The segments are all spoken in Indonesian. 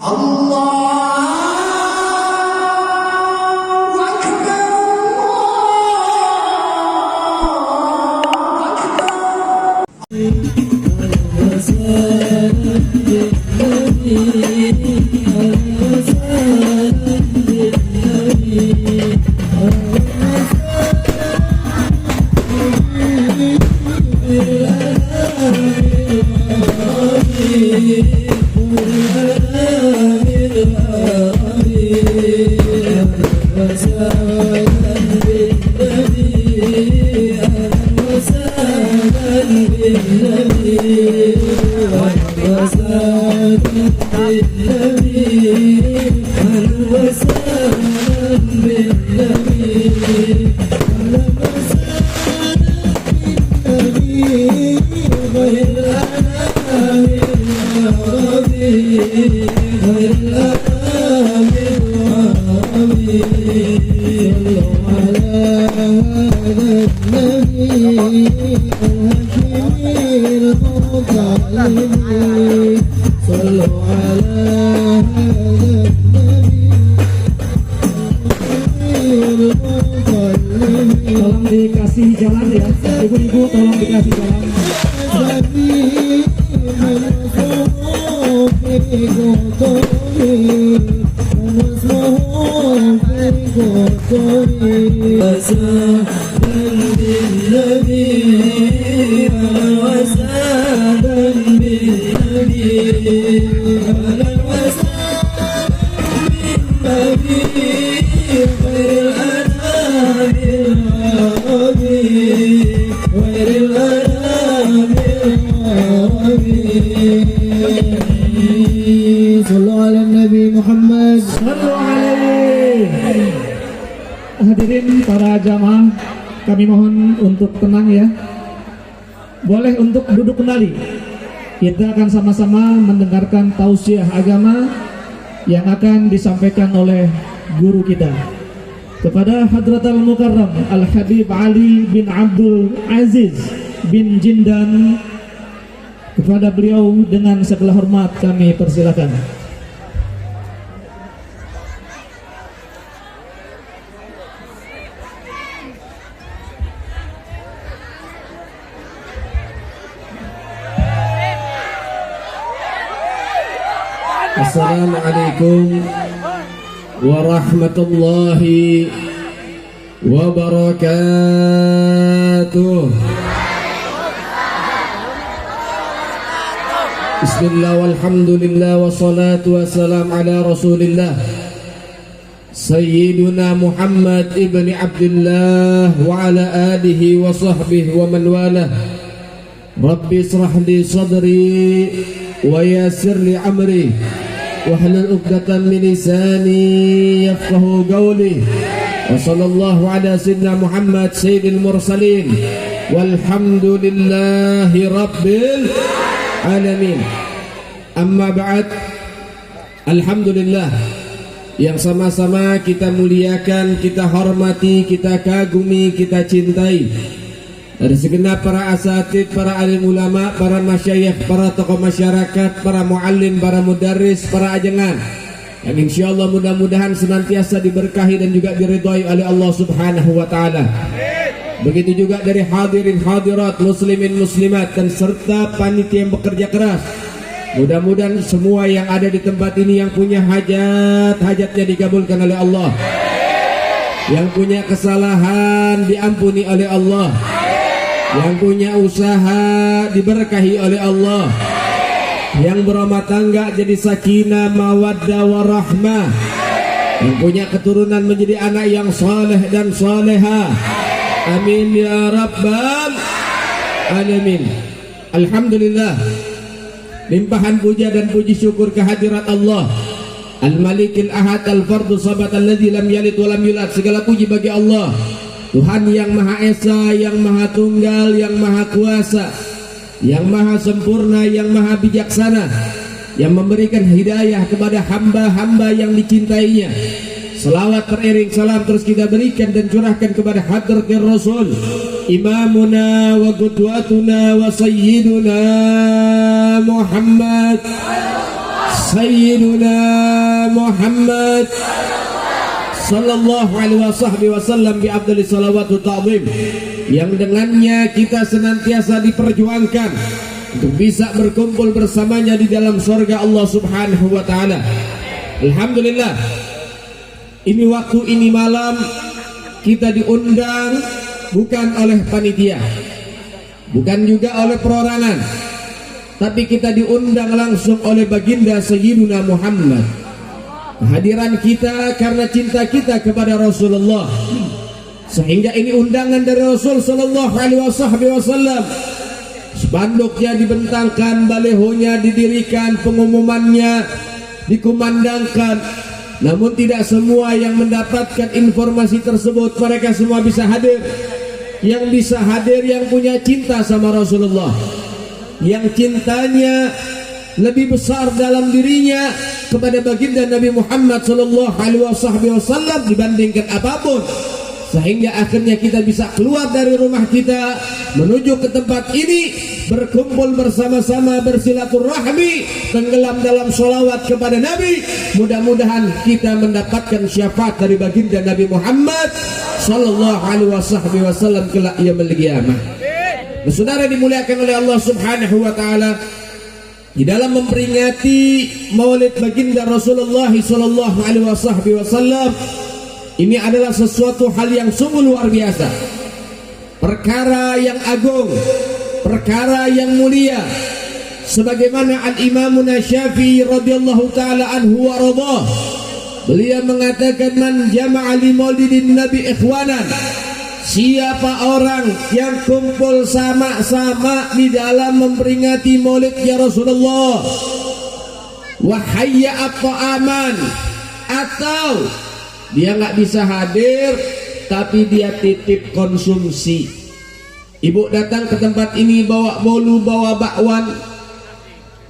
Tolong dikasih jalan ya, ibu-ibu tolong dikasih jalan. Hadirin para jamaah, kami mohon untuk tenang ya. Boleh untuk duduk kembali. Kita akan sama-sama mendengarkan tausiah agama yang akan disampaikan oleh guru kita kepada Hadratul Mukarram Al-Habib Ali bin Abdul Aziz bin Jindan. Kepada beliau dengan segala hormat kami persilakan. Assalamualaikum warahmatullahi wabarakatuh. Bismillah walhamdulillah wassalatu wassalam ala rasulillah Sayyiduna Muhammad ibni Abdullah wa ala alihi wa sahbihi wa man walah. Rabbi israh li sadri wa yassir li amri wahlul 'uqdatam min lisani yafqahu qawli. Wa sallallahu ala sayyidina Muhammad sayyidil mursalin walhamdulillahi rabbil alamin. Amma ba'd. Alhamdulillah yang sama-sama kita muliakan, kita hormati, kita kagumi, kita cintai, dari segenap para asatid, para alim ulama, para masyayikh, para tokoh masyarakat, para muallim, para mudarris, para ajengan, yang insyaallah mudah-mudahan senantiasa diberkahi dan juga diridhai oleh Allah Subhanahu wa taala. Begitu juga dari hadirin hadirat, muslimin muslimat, dan serta panitia yang bekerja keras. Mudah-mudahan semua yang ada di tempat ini yang punya hajat, hajatnya dikabulkan oleh Allah. Yang punya kesalahan diampuni oleh Allah. Yang punya usaha diberkahi oleh Allah. Yang berumah tangga jadi sakinah, mawaddah, warahmah. Yang punya keturunan menjadi anak yang saleh dan saleha. Amin ya rabbal alamin. Alhamdulillah, limpahan puja dan puji syukur kehadirat Allah Al-Malikil Ahad Al-Fardu Sabat alladzi lam yalid wa lam yulad. Segala puji bagi Allah, Tuhan yang Maha Esa, yang Maha Tunggal, yang Maha Kuasa, yang Maha Sempurna, yang Maha Bijaksana, yang memberikan hidayah kepada hamba-hamba yang dicintainya. Selawat teriring salam terus kita berikan dan curahkan kepada hadratir Rasul, imamuna wa qudwatuna wa sayyiduna Muhammad Sayyiduna Muhammad sallallahu alaihi wasallam bi afdhalis salawatu ta'zim, yang dengannya kita senantiasa diperjuangkan untuk bisa berkumpul bersamanya di dalam surga Allah Subhanahu wa taala. Alhamdulillah, ini waktu, ini malam kita diundang bukan oleh panitia, bukan juga oleh perorangan, tapi kita diundang langsung oleh baginda Sayyiduna Muhammad. Kehadiran kita karena cinta kita kepada Rasulullah, sehingga ini undangan dari Rasul sallallahu alaihi wasallam. Spanduknya dibentangkan, balehonya didirikan, pengumumannya dikumandangkan. Namun tidak semua yang mendapatkan informasi tersebut mereka semua bisa hadir. Yang bisa hadir yang punya cinta sama Rasulullah, yang cintanya lebih besar dalam dirinya kepada baginda Nabi Muhammad sallallahu alaihi wasallam dibandingkan apapun, sehingga akhirnya kita bisa keluar dari rumah kita menuju ke tempat ini, berkumpul bersama-sama, bersilaturahmi, tenggelam dalam sholawat kepada Nabi. Mudah-mudahan kita mendapatkan syafaat dari baginda Nabi Muhammad sallallahu alaihi wasallam kelak yaumil qiyamah. Saudara dimuliakan oleh Allah Subhanahu wa taala, di dalam memperingati Maulid baginda Rasulullah sallallahu alaihi wasallam, ini adalah sesuatu hal yang sungguh luar biasa, perkara yang agung, perkara yang mulia. Sebagaimana Al-Imam Syafi'i radhiyallahu taala anhu wa radhah, beliau mengatakan, man jama'a li maulidin nabi ikhwanan, siapa orang yang kumpul sama-sama di dalam memperingati maulid ya Rasulullah, wa hayya at-ta'aman, atau dia nggak bisa hadir tapi dia titip konsumsi. Ibu datang ke tempat ini bawa bolu, bawa bakwan,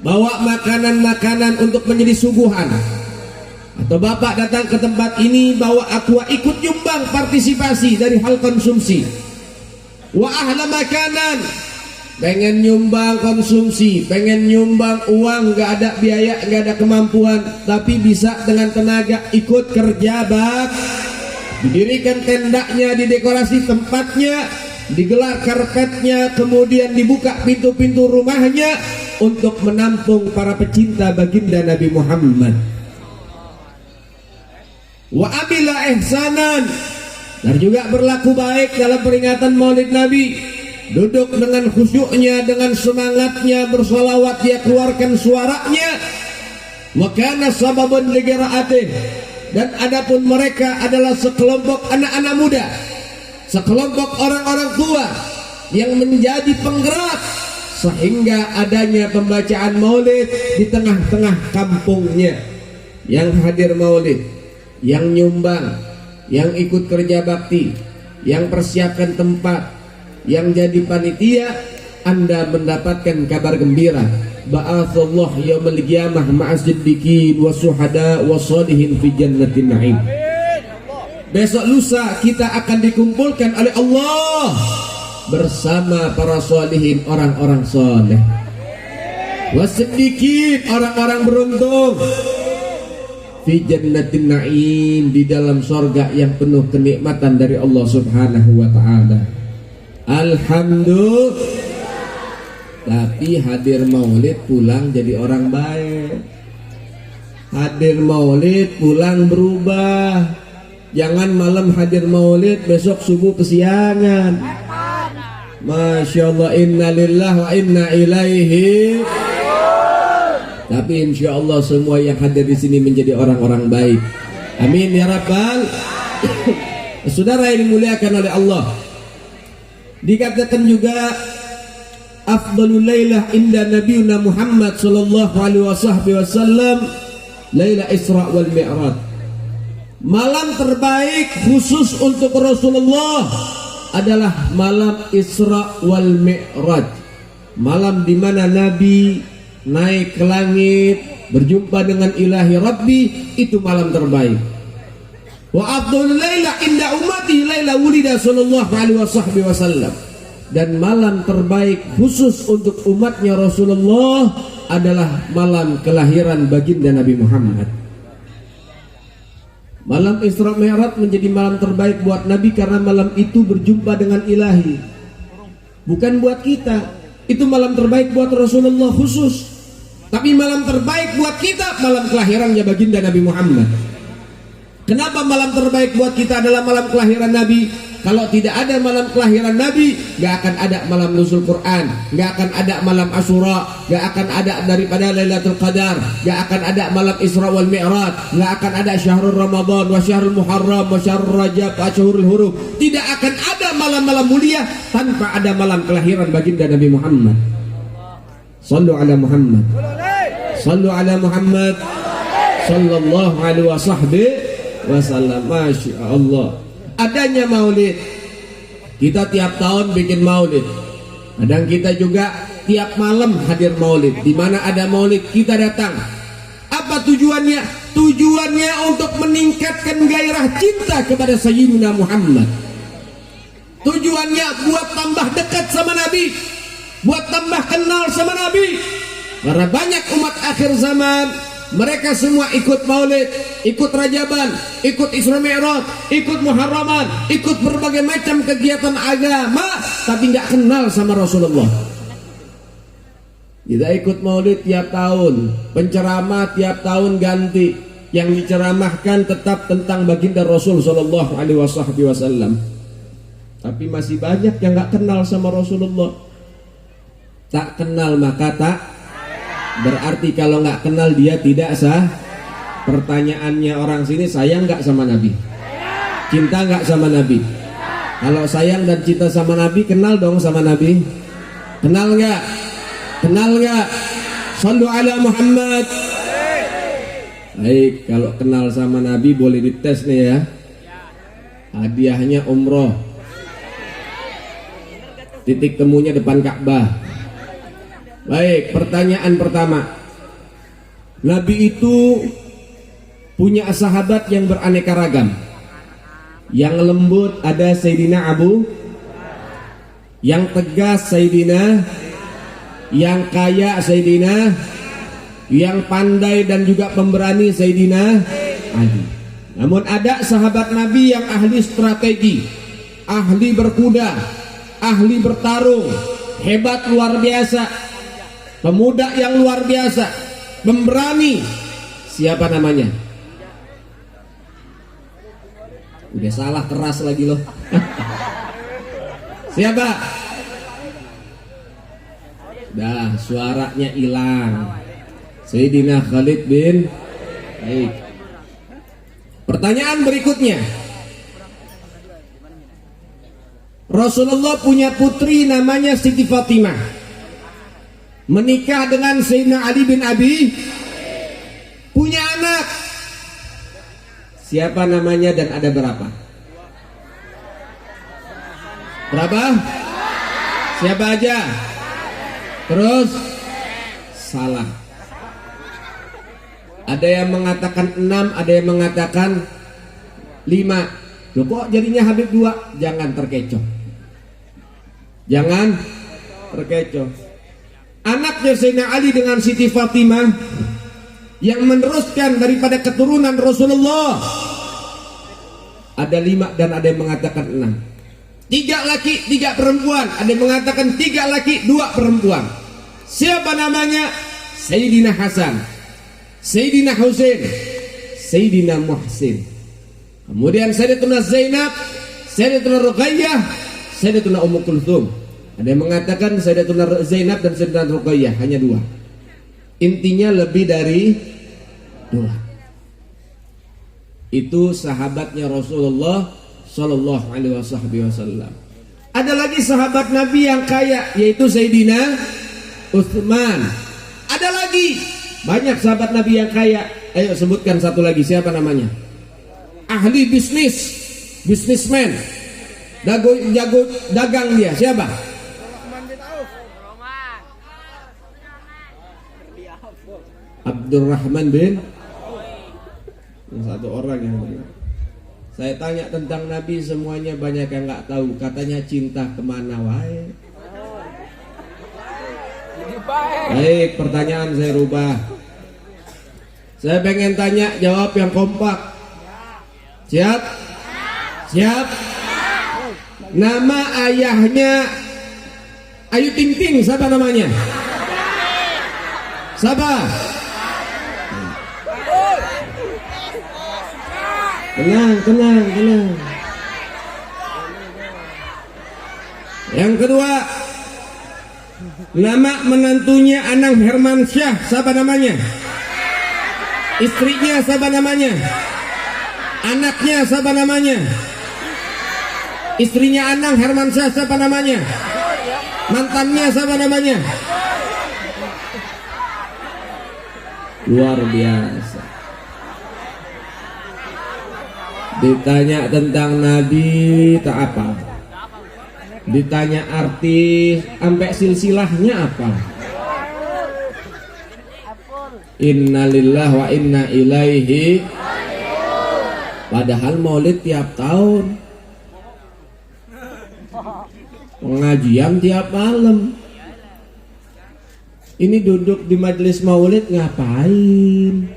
bawa makanan-makanan untuk menjadi suguhan. Atau bapak datang ke tempat ini bawa aqua, ikut nyumbang partisipasi dari hal konsumsi. Wa ahla makanan, pengen nyumbang konsumsi, pengen nyumbang uang, gak ada biaya, gak ada kemampuan, tapi bisa dengan tenaga ikut kerja bak. Didirikan tendanya, didekorasi tempatnya, digelar karpetnya, kemudian dibuka pintu-pintu rumahnya untuk menampung para pecinta baginda Nabi Muhammad. Wa amila ihsanan, dan juga berlaku baik dalam peringatan Maulid Nabi. Duduk dengan khusyuknya, dengan semangatnya, bersolawat, dia keluarkan suaranya. Wa kana sababun ligira'atih, dan adapun mereka adalah sekelompok anak-anak muda, sekelompok orang-orang tua yang menjadi penggerak sehingga adanya pembacaan Maulid di tengah-tengah kampungnya. Yang hadir Maulid, yang nyumbang, yang ikut kerja bakti, yang persiapkan tempat, yang jadi panitia, Anda mendapatkan kabar gembira. Ba'atsallahu yaumil qiyamah ma'as siddiqin wa syuhada wa shalihin fi jannatin na'im. Besok lusa kita akan dikumpulkan oleh Allah bersama para sholihin, orang-orang soleh, wa siddiqin, orang-orang beruntung, fi jannatin na'im, di dalam surga yang penuh kenikmatan dari Allah Subhanahu wa taala. Alhamdulillah. Tapi hadir Maulid pulang jadi orang baik. Hadir Maulid pulang berubah. Jangan malam hadir Maulid besok subuh kesiangan. Masya Allah, inna lillahi wa inna ilaihi. Tapi insya Allah semua yang hadir di sini menjadi orang-orang baik. Amin ya Rabbal. Saudara yang dimuliakan oleh Allah, dikatakan juga afdalul lailah inda nabiyuna Muhammad sallallahu alaihi wasallam laila Isra wal Mi'raj. Malam terbaik khusus untuk Rasulullah adalah malam Isra wal Mi'raj. Malam di mana Nabi naik ke langit berjumpa dengan ilahi Rabbi, itu malam terbaik. Wa afdalul laila inda ummati laila wulida sallallahu alaihi wasallam. dan malam terbaik khusus untuk umatnya Rasulullah adalah malam kelahiran baginda Nabi Muhammad. Malam Isra Mi'raj menjadi malam terbaik buat Nabi karena malam itu berjumpa dengan Ilahi. Bukan buat kita. Itu malam terbaik buat Rasulullah khusus. Tapi malam terbaik buat kita malam kelahirannya baginda Nabi Muhammad. Kenapa malam terbaik buat kita adalah malam kelahiran Nabi? Kalau tidak ada malam kelahiran Nabi, gak akan ada malam nuzul Quran, gak akan ada malam Asyura, gak akan ada daripada Lailatul Qadar, gak akan ada malam Isra wal Mi'raj, gak akan ada syahrul Ramadan wa syahrul Muharram wa syahrul Rajab wa syahrul Huruf. Tidak akan ada malam-malam mulia tanpa ada malam kelahiran baginda Nabi Muhammad. Sallu ala Muhammad. Sallu ala Muhammad. Sallallahu alaihi wasallam. Masya Allah. Adanya maulid, kita tiap tahun bikin maulid. Kadang kita juga tiap malam hadir maulid. Di mana ada maulid kita datang. Apa tujuannya? Tujuannya untuk meningkatkan gairah cinta kepada Sayyidina Muhammad. Tujuannya buat tambah dekat sama Nabi, buat tambah kenal sama Nabi. Karena banyak umat akhir zaman, mereka semua ikut maulid, ikut rajaban, ikut Isra Mi'raj, ikut Muharraman, ikut berbagai macam kegiatan agama, tapi nggak kenal sama Rasulullah. Kita ikut maulid tiap tahun, penceramah tiap tahun ganti, yang diceramahkan tetap tentang baginda Rasul Sallallahu Alaihi Wasallam. Tapi masih banyak yang nggak kenal sama Rasulullah. Tak kenal maka tak. Berarti kalau nggak kenal dia tidak sah. Pertanyaannya orang sini, sayang nggak sama Nabi? Cinta nggak sama Nabi? Kalau sayang dan cinta sama Nabi, kenal dong sama Nabi. Kenal nggak? Kenal nggak? Sallu ala Muhammad. Baik, kalau kenal sama Nabi boleh dites nih ya. Hadiahnya umroh. Titik temunya depan Ka'bah. Baik, pertanyaan pertama. Nabi itu punya sahabat yang beraneka ragam. Yang lembut ada Sayyidina Abu, yang tegas Sayyidina, yang kaya Sayyidina, yang pandai dan juga pemberani Sayyidina Ali. Namun ada sahabat Nabi yang ahli strategi, ahli berkuda, ahli bertarung, hebat luar biasa. Pemuda yang luar biasa, pemberani. Siapa namanya? Udah salah keras lagi loh. Siapa? Dah, suaranya hilang. Sayyidina Khalid bin. Baik. Pertanyaan berikutnya. Rasulullah punya putri namanya Siti Fatimah. Menikah dengan Sayyidina Ali bin Abi, punya anak. Siapa namanya dan ada berapa? Berapa? Siapa aja? Terus salah. Ada yang mengatakan 6, ada yang mengatakan 5. Loh kok jadinya Habib 2? Jangan terkecoh. Jangan terkecoh. Anaknya Sayyidina Ali dengan Siti Fatimah yang meneruskan daripada keturunan Rasulullah ada 5 dan ada yang mengatakan 6. 3 laki 3 perempuan, ada yang mengatakan 3 laki 2 perempuan. Siapa namanya? Sayyidina Hasan, Sayyidina Husain, Sayyidina Muhsin. Kemudian Sayyidatuna Zainab, Sayyidatuna Ruqayyah, Sayyidatuna Ummu Kulthum. Ada yang mengatakan Sayyidatuna Zainab dan Sayyidatuna Ruqayyah, hanya 2. Intinya lebih dari 2. Itu sahabatnya Rasulullah Sallallahu Alaihi Wasallam. Ada lagi sahabat Nabi yang kaya, yaitu Sayyidina Utsman. Ada lagi banyak sahabat Nabi yang kaya. Ayo sebutkan satu lagi, siapa namanya? Ahli bisnis, bisnismen, jago dagang dia, siapa? Abdurrahman bin, satu orang yang benar. Saya tanya tentang Nabi, semuanya banyak yang nggak tahu. Katanya cinta kemana wae. Baik, pertanyaan saya rubah. Saya pengen tanya, jawab yang kompak. Siap? Siap? Nama ayahnya Ayu Ting Ting, siapa namanya? Siapa? Tenang. Yang kedua, nama menantunya Anang Hermansyah, siapa namanya? Istrinya siapa namanya? Anaknya siapa namanya? Istrinya Anang Hermansyah siapa namanya? Mantannya siapa namanya? Luar biasa. Ditanya tentang Nabi tak apa. Ditanya artis sampai silsilahnya apa? Innalillahi wa inna ilaihi. Padahal maulid tiap tahun, pengajian tiap malam. Ini duduk di majelis maulid ngapain?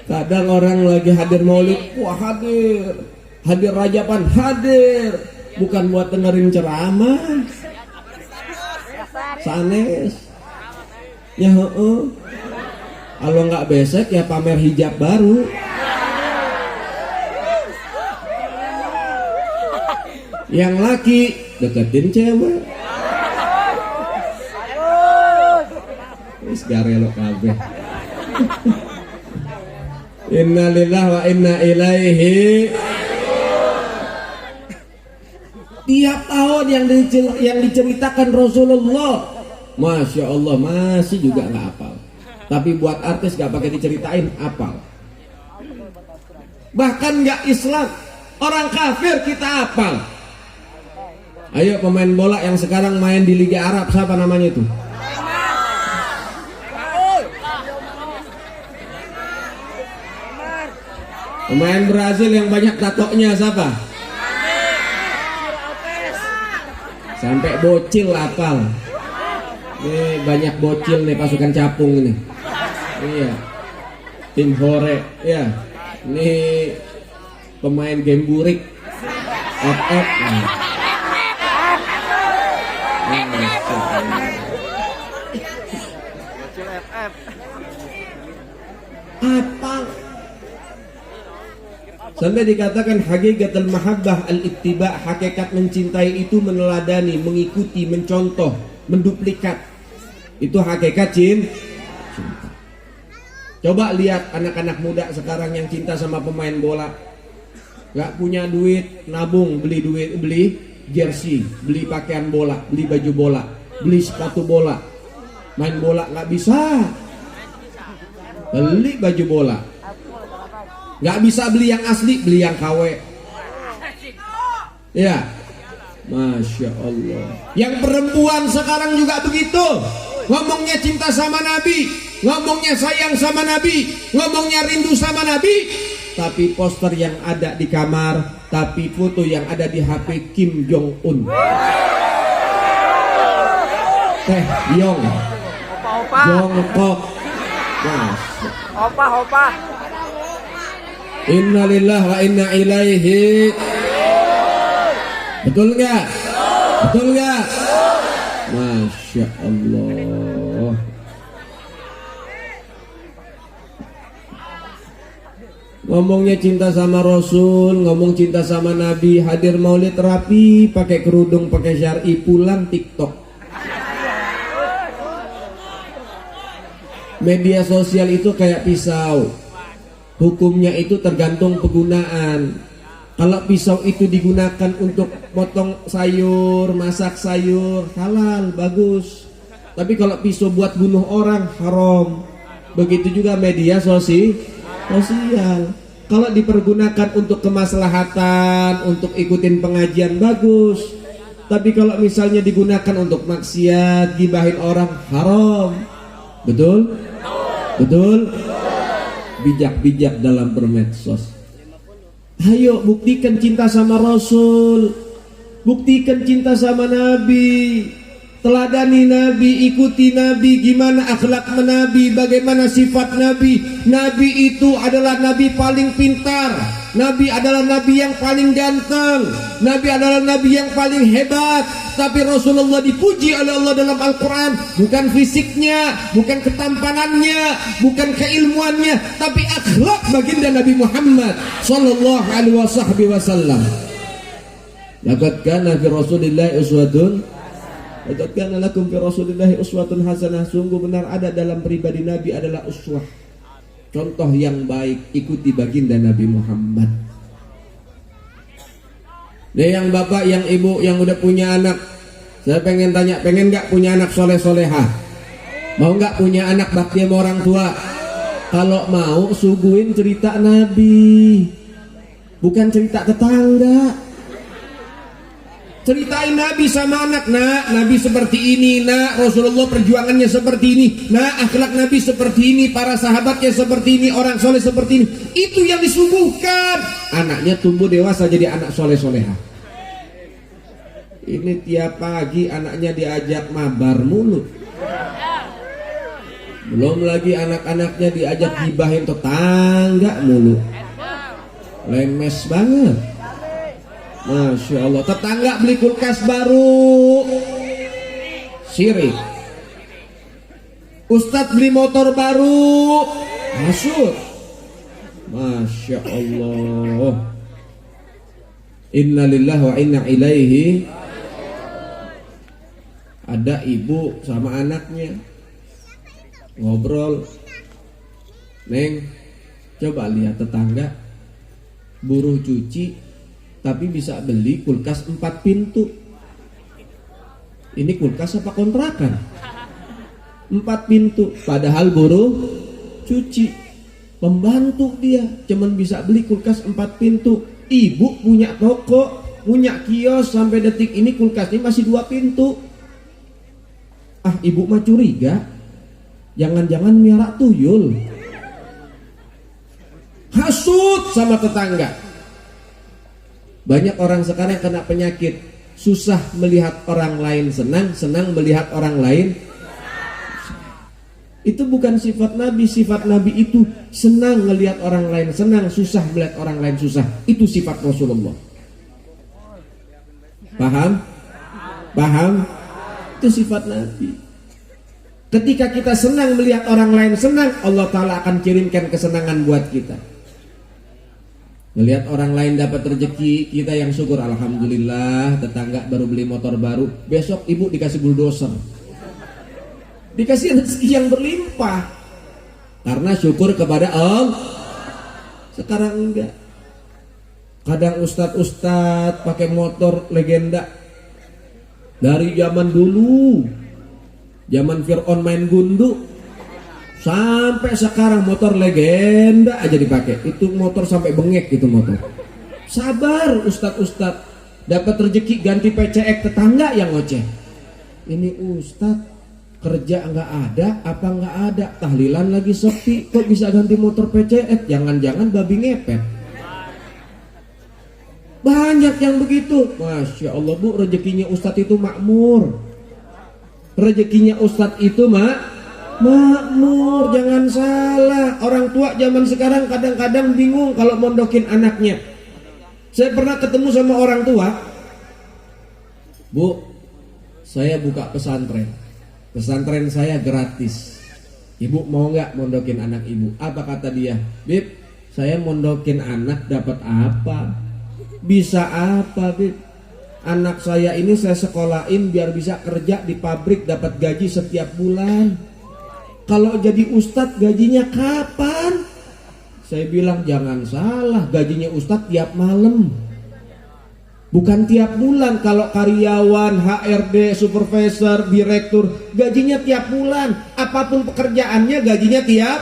Kadang orang lagi hadir maulid, wah hadir rajapan, hadir bukan buat dengerin ceramah, sanes ya. Kalau nggak besek ya pamer hijab baru. Yang laki deketin cewek. Wis garelo kabeh. Innalillahi wa inna ilaihi. Tiap tahun yang diceritakan Rasulullah, Masya Allah, masih juga nggak hafal. Tapi buat artis nggak pakai diceritain, hafal. Bahkan nggak Islam, orang kafir kita hafal. Ayo pemain bola yang sekarang main di Liga Arab, siapa namanya itu? Pemain Brazil yang banyak tatonya siapa? Sampai bocil hafal. Ini banyak bocil nih pasukan capung ini. Iya. Tim Hore, ya. Ini pemain game burik. FF. Apa? Sampai dikatakan hakikatul mahabbah al-ittiba, hakikat mencintai itu meneladani, mengikuti, mencontoh, menduplikat. Itu hakikat cinta. Coba lihat anak-anak muda sekarang yang cinta sama pemain bola. Gak punya duit, nabung, beli jersey, beli pakaian bola, beli baju bola, beli sepatu bola. Main bola gak bisa. Beli baju bola. Gak bisa beli yang asli, beli yang KW. Ya, Masya Allah. Yang perempuan sekarang juga begitu. Ngomongnya cinta sama Nabi, ngomongnya sayang sama Nabi, ngomongnya rindu sama Nabi, tapi poster yang ada di kamar, tapi foto yang ada di HP Kim Jong Un. Yong Jongkok. Opa. Innalillahi wa inna ilaihi. Betul nggak? Betul nggak? Masya Allah. Ngomongnya cinta sama Rasul, ngomong cinta sama Nabi, hadir maulid rapi, pakai kerudung, pakai syar'i, pulang TikTok. Media sosial itu kayak pisau. Hukumnya itu tergantung penggunaan. Kalau pisau itu digunakan untuk potong sayur, masak sayur, halal, bagus. Tapi kalau pisau buat bunuh orang, haram. Begitu juga media sosial. Kalau dipergunakan untuk kemaslahatan, untuk ikutin pengajian, bagus. Tapi kalau misalnya digunakan untuk maksiat, gibahin orang, haram. Betul? Betul? bijak-bijak dalam bermedsos. Ayo buktikan cinta sama Rasul, buktikan cinta sama Nabi, teladani Nabi, ikuti Nabi, gimana akhlak Nabi, bagaimana sifat Nabi. Nabi itu adalah Nabi paling pintar, Nabi adalah Nabi yang paling ganteng, Nabi adalah Nabi yang paling hebat. Tapi Rasulullah dipuji oleh Allah dalam Al-Quran bukan fisiknya, bukan ketampanannya, bukan keilmuannya, tapi akhlak baginda Nabi Muhammad sallallahu alaihi wasallam. Laqad kana fi Rasulillahi uswatun, laqad kana lakum fi Rasulillahi uswatun hasanah. Sungguh benar ada dalam pribadi Nabi adalah uswah, contoh yang baik, ikuti baginda Nabi Muhammad. Yang bapak, yang ibu, yang udah punya anak, saya pengen tanya, pengen gak punya anak soleh-solehah? Mau gak punya anak bakti sama orang tua? Kalau mau, suguhin cerita Nabi, bukan cerita tetangga. Ceritain Nabi sama anak, nak, Nabi seperti ini, nak, Rasulullah perjuangannya seperti ini, nak, akhlak Nabi seperti ini, para sahabatnya seperti ini, orang soleh seperti ini. Itu yang disuguhkan. Anaknya tumbuh dewasa jadi anak soleh-solehah. Ini tiap pagi anaknya diajak mabar mulu. Belum lagi anak-anaknya diajak gibahin tetangga mulu. Lemes banget. Masya Allah. Tetangga beli kulkas baru, sirik. Ustadz beli motor baru, hasut. Masya Allah. Inna lillahi wa inna ilaihi. Ada ibu sama anaknya ngobrol, Neng, coba lihat tetangga buruh cuci tapi bisa beli kulkas 4 pintu. Ini kulkas apa kontrakan? 4 pintu, padahal buruh cuci. Pembantu dia cuman bisa beli kulkas 4 pintu. Ibu punya toko, punya kios, sampai detik ini kulkasnya masih 2 pintu. Ah, ibu mah curiga, jangan-jangan miara tuyul. Hasut sama tetangga. Banyak orang sekarang kena penyakit, susah melihat orang lain senang, senang melihat orang lain. Itu bukan sifat Nabi. Sifat Nabi itu senang melihat orang lain senang, susah melihat orang lain susah. Itu sifat Rasulullah. Paham? Paham? Itu sifat Nabi. Ketika kita senang melihat orang lain senang, Allah Ta'ala akan kirimkan kesenangan buat kita. Melihat orang lain dapat rezeki, kita yang syukur, alhamdulillah. Tetangga baru beli motor baru, besok ibu dikasih bulldozer, dikasih rezeki yang berlimpah, karena syukur kepada Allah. Sekarang enggak. Kadang ustadz pakai motor legenda dari zaman dulu, zaman Fir'aun main gundu, sampai sekarang motor legenda aja dipakai. Itu motor sampai bengek itu motor. Sabar ustadz, dapat rezeki ganti PCX, tetangga yang ngoceh. Ini ustadz kerja nggak ada, apa nggak ada, tahlilan lagi sepi, kok bisa ganti motor PCX? Jangan-jangan babi ngepet. Banyak yang begitu. Masya Allah bu, rezekinya ustadz itu makmur. Rezekinya ustadz itu makmur, jangan salah. Orang tua zaman sekarang kadang-kadang bingung kalau mondokin anaknya. Saya pernah ketemu sama orang tua, bu, saya buka pesantren, pesantren saya gratis, ibu mau nggak mondokin anak ibu? Apa kata dia? Bib, saya mondokin anak dapat apa? Bisa apa, Bib? Anak saya ini saya sekolahin biar bisa kerja di pabrik, dapat gaji setiap bulan. Kalau jadi ustadz gajinya kapan? Saya bilang jangan salah, gajinya ustadz tiap malam, bukan tiap bulan. Kalau karyawan, HRD, supervisor, direktur, gajinya tiap bulan. Apapun pekerjaannya gajinya tiap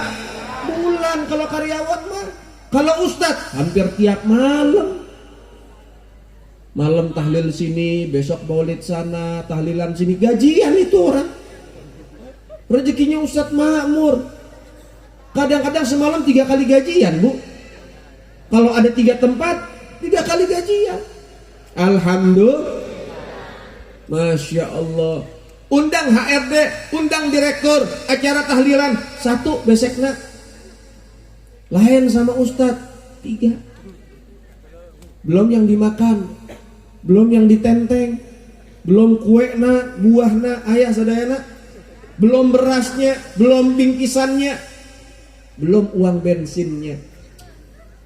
bulan. Kalau karyawan mah, kalau ustadz hampir tiap malam. Malam tahlil sini, besok maulid sana, tahlilan sini, gajian itu orang. Rezekinya ustadz makmur. Kadang-kadang semalam 3 kali gajian, Bu. Kalau ada 3 tempat, 3 kali gajian. Alhamdulillah. Masya Allah. Undang HRD, undang direktur, acara tahlilan 1 besekna. Lain sama Ustadz 3. Belum yang dimakan, belum yang ditenteng, belum kuena, buahna, ayah sadayana, belum berasnya, belum bingkisannya, belum uang bensinnya.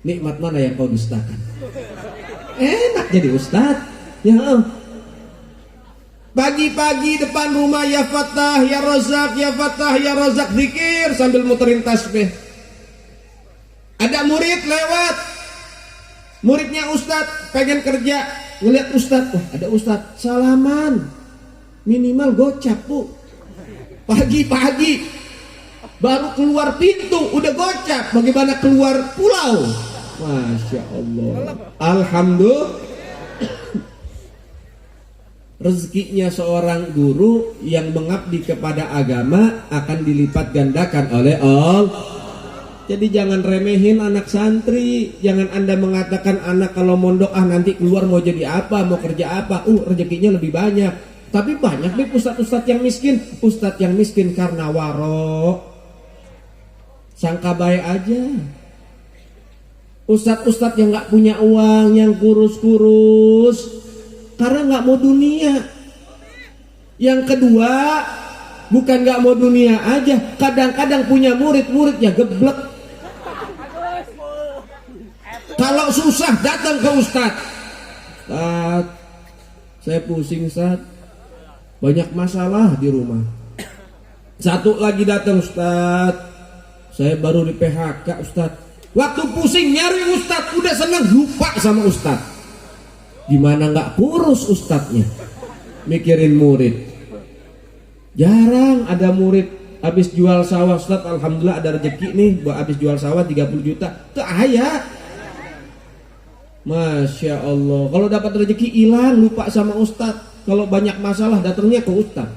Nikmat mana yang kau dustakan? Enak jadi Ustadz. Ya, pagi-pagi depan rumah ya Fatah, ya Razak, ya Fatah, ya Razak, zikir sambil muterin tasbih. Ada murid lewat, muridnya Ustadz pengen kerja, ngeliat Ustadz, wah ada Ustadz, salaman, minimal gocap, Bu. Pagi-pagi baru keluar pintu udah gocap, bagaimana keluar pulau? Masya Allah. Alhamdulillah. Rezekinya seorang guru yang mengabdi kepada agama akan dilipat gandakan oleh Allah. Jadi jangan remehin anak santri. Jangan Anda mengatakan anak kalau mondok nanti keluar mau jadi apa, mau kerja apa. Rezekinya lebih banyak. Tapi banyak nih ustadz-ustadz yang miskin. Ustadz yang miskin karena warok, sangka baik aja. Ustadz-ustadz yang gak punya uang, yang kurus-kurus, karena gak mau dunia. Yang kedua, bukan gak mau dunia aja, kadang-kadang punya murid-murid ya geblek. Kalau susah datang ke Ustadz. Ustadz, saya pusing Ustadz, banyak masalah di rumah. Satu lagi datang, Ustadz, saya baru di PHK Ustadz. Waktu pusing nyari Ustadz, udah seneng lupa sama Ustadz. Gimana gak kurus Ustadznya, mikirin murid. Jarang ada murid habis jual sawah, Ustadz alhamdulillah ada rezeki nih buat habis jual sawah 30 juta. Tuh ayah. Masya Allah. Kalau dapat rezeki hilang, lupa sama Ustadz. Kalau banyak masalah datangnya ke Ustadz.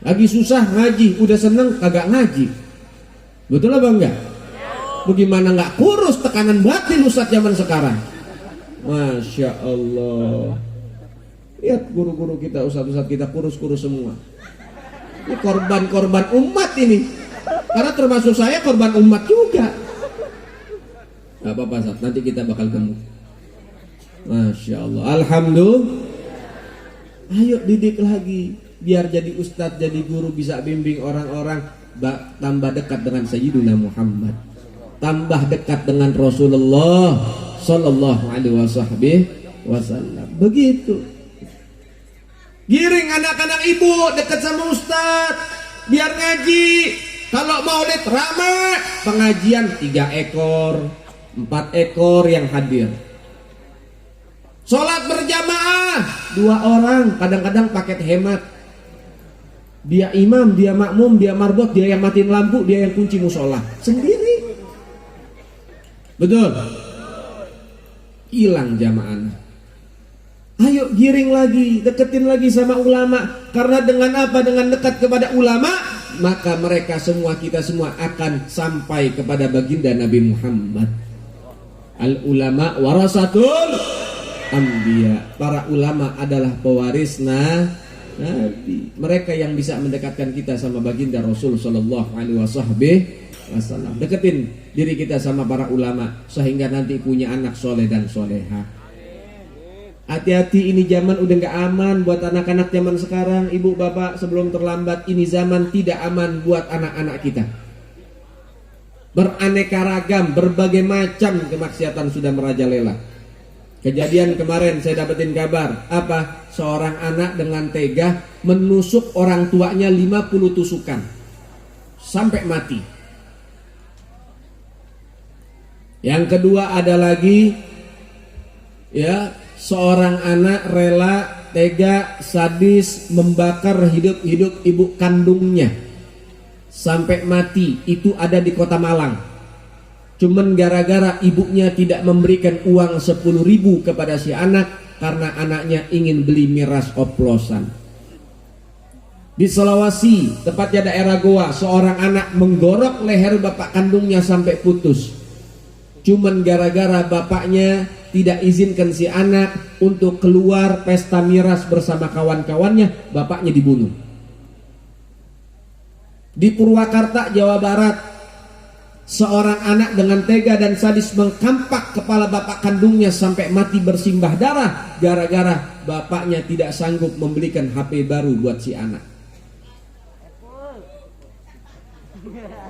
Lagi susah ngaji, udah seneng kagak ngaji. Betul apa enggak? Bagaimana enggak kurus, tekanan batin Ustadz zaman sekarang. Masya Allah. Lihat guru-guru kita, ustadz-ustadz kita kurus-kurus semua. Ini korban-korban umat ini. Karena termasuk saya korban umat juga. Gak apa-apa Ustadz, nanti kita bakal gemuk. Masya Allah. Alhamdulillah. Ayo didik lagi, biar jadi ustadz, jadi guru, bisa bimbing orang-orang. Tambah dekat dengan Sayyidina Muhammad, tambah dekat dengan Rasulullah Sallallahu Alaihi Wasallam. Begitu. Giring anak-anak ibu dekat sama ustadz, biar ngaji. Kalau maulid ramai, pengajian 3 ekor, 4 ekor yang hadir. Sholat berjamaah 2 orang, kadang-kadang paket hemat. Dia imam, dia makmum, dia marbot, dia yang matiin lampu, dia yang kunci musola sendiri. Betul. Hilang jamaah. Ayo giring lagi, deketin lagi sama ulama. Karena dengan apa? Dengan dekat kepada ulama, maka mereka semua, kita semua akan sampai kepada baginda Nabi Muhammad. Al ulama warasatul anbiya. Para ulama adalah pewaris Nabi. Mereka yang bisa mendekatkan kita sama baginda Rasul Sallallahu Alaihi Wasallam. Deketin diri kita sama para ulama sehingga nanti punya anak soleh dan soleha. Hati-hati, ini zaman udah gak aman buat anak-anak zaman sekarang. Ibu bapak, sebelum terlambat, ini zaman tidak aman buat anak-anak kita. Beraneka ragam, berbagai macam kemaksiatan sudah merajalela. Kejadian kemarin saya dapetin kabar, apa? Seorang anak dengan tega menusuk orang tuanya 50 tusukan sampai mati. Yang kedua ada lagi, ya, seorang anak rela tega sadis membakar hidup-hidup ibu kandungnya sampai mati. Itu ada di Kota Malang. Cuman gara-gara ibunya tidak memberikan uang 10.000 kepada si anak karena anaknya ingin beli miras oplosan. Di Sulawesi, tepatnya daerah Goa, seorang anak menggorok leher bapak kandungnya sampai putus. Cuman gara-gara bapaknya tidak izinkan si anak untuk keluar pesta miras bersama kawan-kawannya, bapaknya dibunuh. Di Purwakarta, Jawa Barat, seorang anak dengan tega dan sadis mengkampak kepala bapak kandungnya sampai mati bersimbah darah gara-gara bapaknya tidak sanggup membelikan HP baru buat si anak.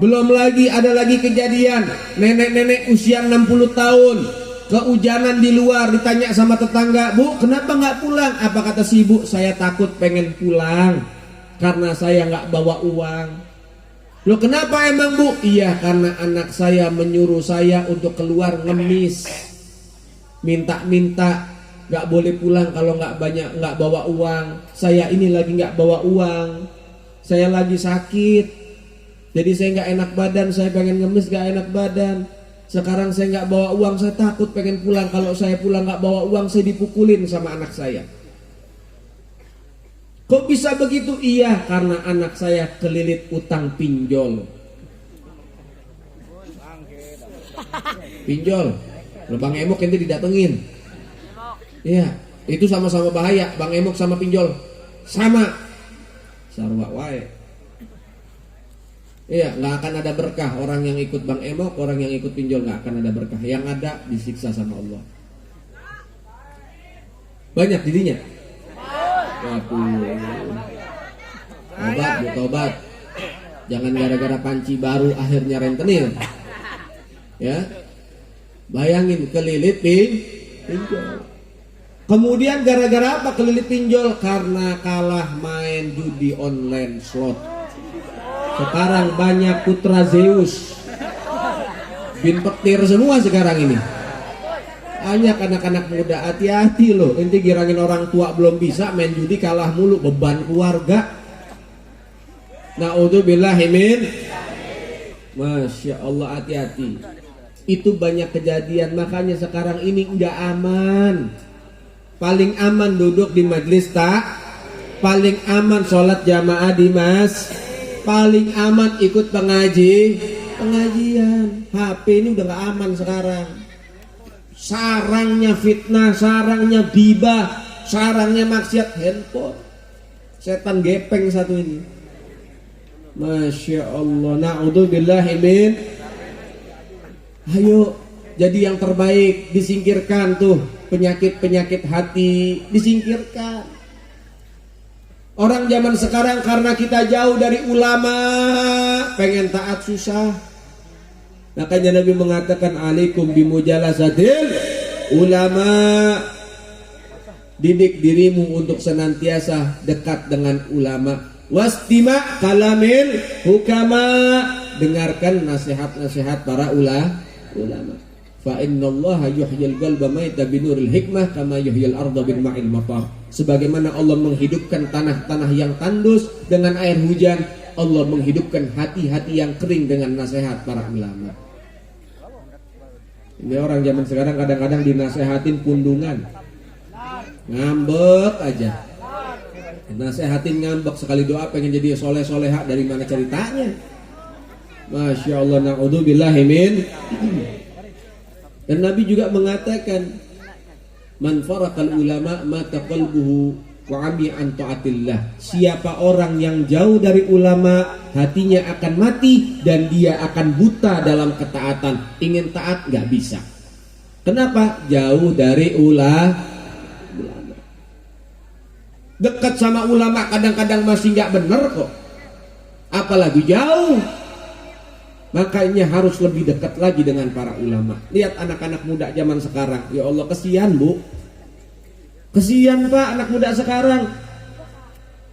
Belum lagi ada lagi kejadian nenek-nenek usia 60 tahun kehujanan di luar, ditanya sama tetangga, "Bu, kenapa nggak pulang?" Apa kata si ibu? "Saya takut pengen pulang karena saya nggak bawa uang." "Loh, kenapa emang, Bu?" "Iya, karena anak saya menyuruh saya untuk keluar ngemis, minta-minta nggak boleh pulang kalau nggak bawa uang. Saya ini lagi nggak bawa uang, saya lagi sakit. Jadi saya nggak enak badan, saya pengen ngemis nggak enak badan. Sekarang saya nggak bawa uang, saya takut pengen pulang. Kalau saya pulang nggak bawa uang, saya dipukulin sama anak saya." "Kok bisa begitu?" "Iya, karena anak saya kelilit utang pinjol." Pinjol, Bang Emok ente didatengin. Iya, itu sama-sama bahaya. Bang Emok sama pinjol sama sarwa wae. Iya, nggak akan ada berkah. Orang yang ikut Bang Emok, orang yang ikut pinjol nggak akan ada berkah. Yang ada disiksa sama Allah. Banyak didinya. Waduh. Tobat, Bu, tobat. Jangan gara-gara panci baru akhirnya rentenir. Ya. Bayangin kelilit pinjol. Kemudian gara-gara apa kelilit pinjol? Karena kalah main judi online slot. Sekarang banyak putra Zeus, bin petir semua sekarang ini. Banyak anak-anak muda, hati-hati loh. Ente girangin orang tua belum bisa main judi kalah mulu, beban keluarga. Na'udzubillahi min. Masya Allah, hati-hati. Itu banyak kejadian, makanya sekarang ini nggak aman. Paling aman duduk di majelis paling aman sholat jamaah di paling aman ikut pengajian. HP ini udah gak aman sekarang. Sarangnya fitnah, sarangnya gibah, sarangnya maksiat handphone. Setan gepeng satu ini. Masya Allah. Na'udzubillahi min. Ayo jadi yang terbaik, disingkirkan tuh penyakit-penyakit hati, disingkirkan. Orang zaman sekarang karena kita jauh dari ulama, pengen taat susah. Makanya Nabi mengatakan, "Alaikum bimujalasatil ulama." Didik dirimu untuk senantiasa dekat dengan ulama. Wastima kalamil hukama. Dengarkan nasihat-nasihat para ulama. Fa innallaha yuhyil qalba maita binuril hikmah kama yuhyil arda bin ma'il matar. Sebagaimana Allah menghidupkan tanah-tanah yang tandus dengan air hujan, Allah menghidupkan hati-hati yang kering dengan nasihat para ulama. Ini orang zaman sekarang kadang-kadang dinasehatin pundungan, ngambek aja. Nasehatin ngambek, sekali doa pengen jadi soleh-soleha, dari mana ceritanya? Masya Allah, na'udzubillahi min. Dan Nabi juga mengatakan, "Man farakal ulama mata qalbuhu wa ami an taatillah." Siapa orang yang jauh dari ulama, hatinya akan mati dan dia akan buta dalam ketaatan. Ingin taat nggak bisa. Kenapa? Jauh dari ulama. Dekat sama ulama kadang-kadang masih nggak bener kok, apalagi jauh. Makanya harus lebih dekat lagi dengan para ulama. Lihat anak-anak muda zaman sekarang. Ya Allah, kesian Bu. Kesian Pak, anak muda sekarang.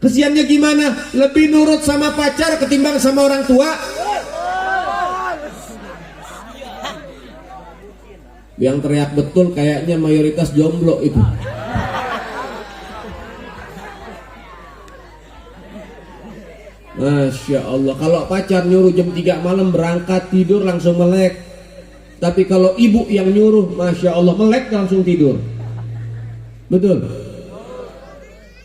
Kesiannya gimana? Lebih nurut sama pacar ketimbang sama orang tua. Yang teriak betul kayaknya mayoritas jomblo itu. Masya Allah, kalau pacar nyuruh jam 3 malam berangkat, tidur langsung melek. Tapi kalau ibu yang nyuruh, Masya Allah, melek langsung tidur. Betul.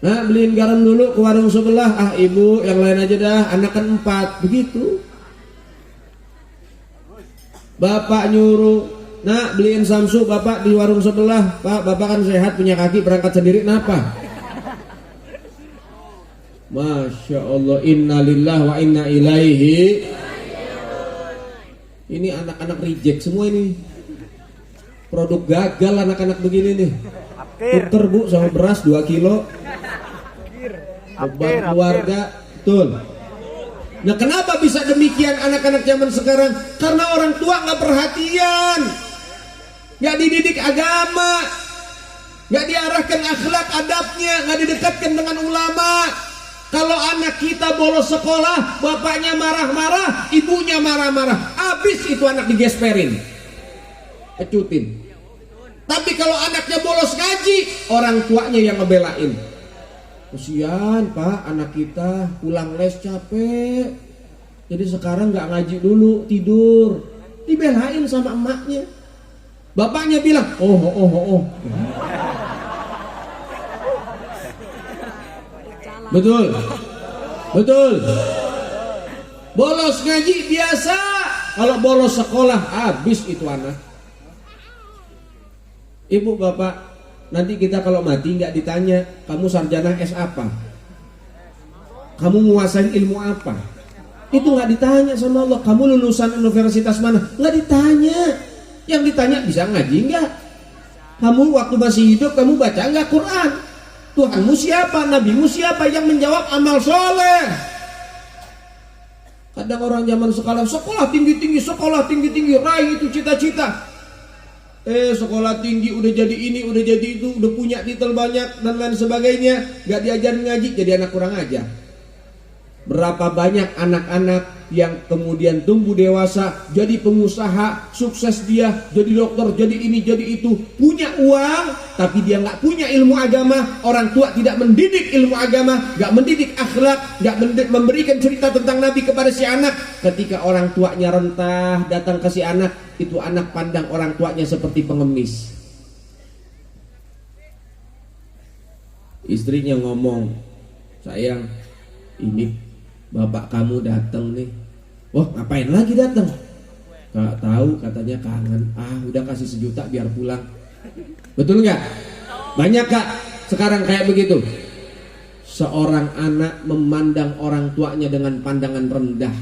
Nah, beliin garam dulu ke warung sebelah. Ah ibu, yang lain aja dah, anak kan 4. Begitu. Bapak nyuruh, nak beliin samsu bapak di warung sebelah. Pak, bapak kan sehat, punya kaki, berangkat sendiri, kenapa? Masya Allah, innalillah wa inna ilaihi. Ini anak-anak reject semua ini. Produk gagal anak-anak begini nih. Tuker bu sama beras 2 kilo. Beban keluarga, betul. Nah kenapa bisa demikian anak-anak zaman sekarang? Karena orang tua nggak perhatian, nggak dididik agama, nggak diarahkan akhlak adabnya, nggak didekatkan dengan ulama. Kalau anak kita bolos sekolah, bapaknya marah-marah, ibunya marah-marah, habis itu anak digesperin, kecutin. Tapi kalau anaknya bolos ngaji, orang tuanya yang ngebelain. Kesian pak, anak kita pulang les capek, jadi sekarang nggak ngaji dulu, tidur. Dibelain sama emaknya. Bapaknya bilang, oh. Betul. Bolos ngaji biasa, kalau bolos sekolah habis itu anak. Ibu bapak, nanti kita kalau mati nggak ditanya kamu sarjana S apa, kamu menguasai ilmu apa, itu nggak ditanya sama Allah. Kamu lulusan universitas mana, nggak ditanya. Yang ditanya bisa ngaji nggak, kamu waktu masih hidup kamu baca nggak Quran, Tuhanmu siapa, nabimu siapa, yang menjawab amal soleh. Kadang orang zaman sekarang sekolah tinggi, raih itu cita-cita. Sekolah tinggi udah jadi ini, udah jadi itu, udah punya titel banyak dan lain sebagainya, gak diajarin ngaji, jadi anak kurang ajar. Berapa banyak anak-anak yang kemudian tumbuh dewasa, jadi pengusaha, sukses dia, jadi dokter, jadi ini, jadi itu, punya uang, tapi dia gak punya ilmu agama. Orang tua tidak mendidik ilmu agama, gak mendidik akhlak, gak memberikan cerita tentang Nabi kepada si anak. Ketika orang tuanya rentah datang ke si anak, itu anak pandang orang tuanya seperti pengemis. Istrinya ngomong, sayang, ini bapak kamu datang nih. Wah, ngapain lagi datang? Gak tahu, katanya kangen. Udah kasih 1 juta biar pulang. Betul nggak? Banyak kak sekarang kayak begitu. Seorang anak memandang orang tuanya dengan pandangan rendah.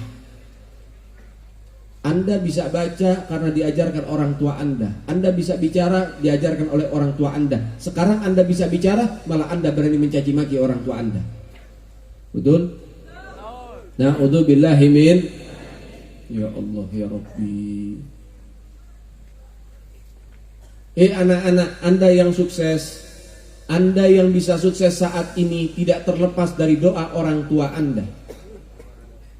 Anda bisa baca karena diajarkan orang tua Anda. Anda bisa bicara diajarkan oleh orang tua Anda. Sekarang Anda bisa bicara, malah Anda berani mencaci maki orang tua Anda. Betul? Na'udzubillahi min. Ya Allah ya Rabbi. Anak-anak Anda yang sukses, Anda yang bisa sukses saat ini tidak terlepas dari doa orang tua Anda.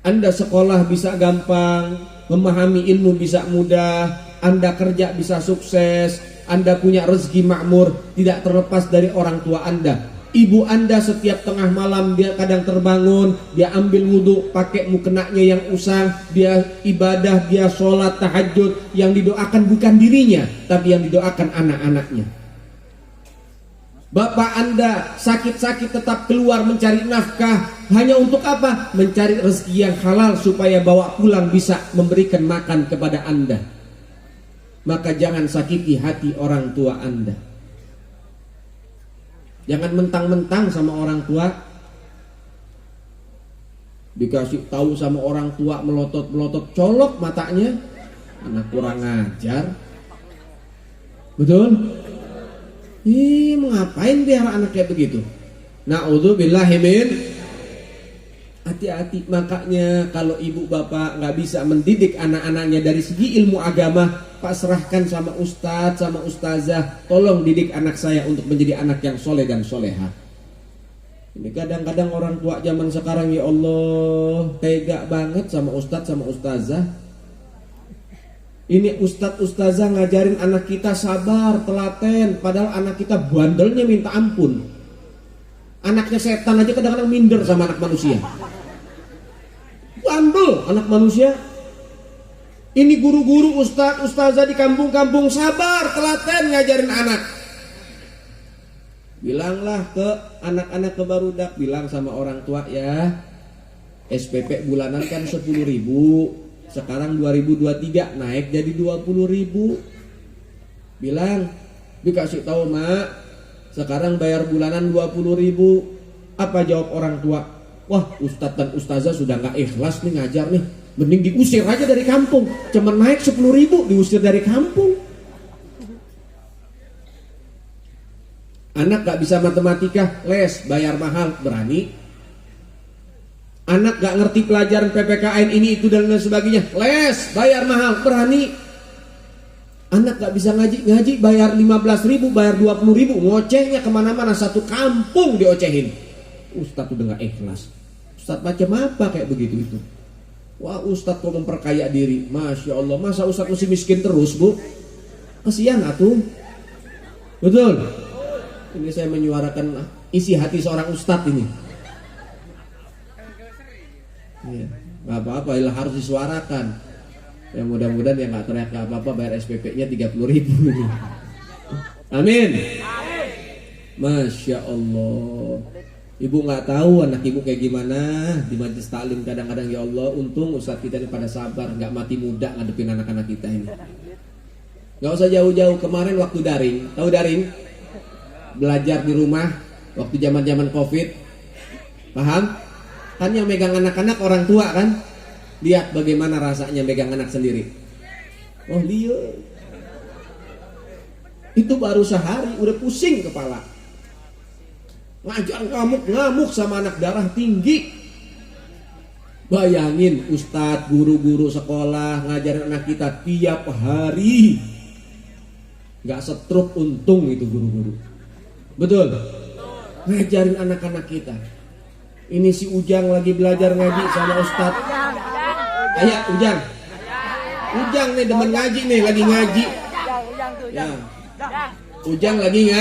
Anda sekolah bisa gampang, memahami ilmu bisa mudah, Anda kerja bisa sukses, Anda punya rezeki makmur, tidak terlepas dari orang tua Anda. Ibu Anda setiap tengah malam dia kadang terbangun, dia ambil wudhu pakai mukenanya yang usang, dia ibadah, dia sholat tahajud. Yang didoakan bukan dirinya, tapi yang didoakan anak-anaknya. Bapak Anda sakit-sakit tetap keluar mencari nafkah. Hanya untuk apa? Mencari rezeki yang halal supaya bawa pulang bisa memberikan makan kepada Anda. Maka jangan sakiti hati orang tua Anda. Jangan mentang-mentang sama orang tua. Dikasih tahu sama orang tua melotot-melotot, colok matanya. Anak kurang ajar. Betul? Ngapain biar anak kayak begitu? Na'udzubillahi min. Hati-hati. Makanya kalau ibu bapak nggak bisa mendidik anak-anaknya dari segi ilmu agama, Pak serahkan sama ustadz, sama ustazah. Tolong didik anak saya untuk menjadi anak yang soleh dan soleha. Ini kadang-kadang orang tua zaman sekarang, ya Allah, tega banget sama ustadz, sama ustazah. Ini ustadz, ustazah ngajarin anak kita sabar, telaten, padahal anak kita bandelnya minta ampun. Anaknya setan aja kadang-kadang minder sama anak manusia. Bandel anak manusia. Ini guru-guru, ustadz, ustazah di kampung-kampung sabar, telaten ngajarin anak. Bilanglah ke anak-anak ke barudak, bilang sama orang tua ya, SPP bulanan kan 10.000, sekarang 2023 naik jadi 20.000. Bilang, dikasih tahu mak, sekarang bayar bulanan 20.000. Apa jawab orang tua? Wah, ustadz dan ustazah sudah nggak ikhlas nih ngajar nih, mending diusir aja dari kampung. Cuman naik 10.000 diusir dari kampung. Anak gak bisa matematika, les, bayar mahal, berani. Anak gak ngerti pelajaran PPKN ini itu dan lain sebagainya, les, bayar mahal, berani. Anak gak bisa ngaji, bayar 15.000, bayar 20.000, ngocehnya kemana-mana, satu kampung diocehin. Ustadz udah gak ikhlas. Ustadz macam apa kayak begitu itu? Wah, Ustadz kok memperkaya diri, Masya Allah. Masa Ustadz masih miskin terus, Bu? Kasihan atuh. Betul. Ini saya menyuarakan isi hati seorang ustadz ini. Ya, gak apa-apa, harus disuarakan. Ya mudah-mudahan ya gak teriak apa-apa, bayar SPP-nya 30.000 ini. Amin. Masya Allah. Ibu gak tahu anak ibu kayak gimana di majelis taklim kadang-kadang. Ya Allah, untung ustadz kita ini pada sabar, gak mati muda ngadepin anak-anak kita ini. Gak usah jauh-jauh. Kemarin waktu daring, tahu daring? Belajar di rumah waktu zaman Covid, paham? Kan yang megang anak-anak orang tua kan? Lihat bagaimana rasanya megang anak sendiri. Oh lihat, itu baru sehari udah pusing kepala. Ngajar ngamuk sama anak darah tinggi. Bayangin ustadz, guru-guru sekolah ngajarin anak kita tiap hari, gak setruk, untung itu guru-guru. Betul, ngajarin anak-anak kita. Ini si Ujang lagi belajar ngaji sama Ustadz. Ayo Ujang, Ujang nih demen ngaji nih, lagi ngaji. Ya, Ujang lagi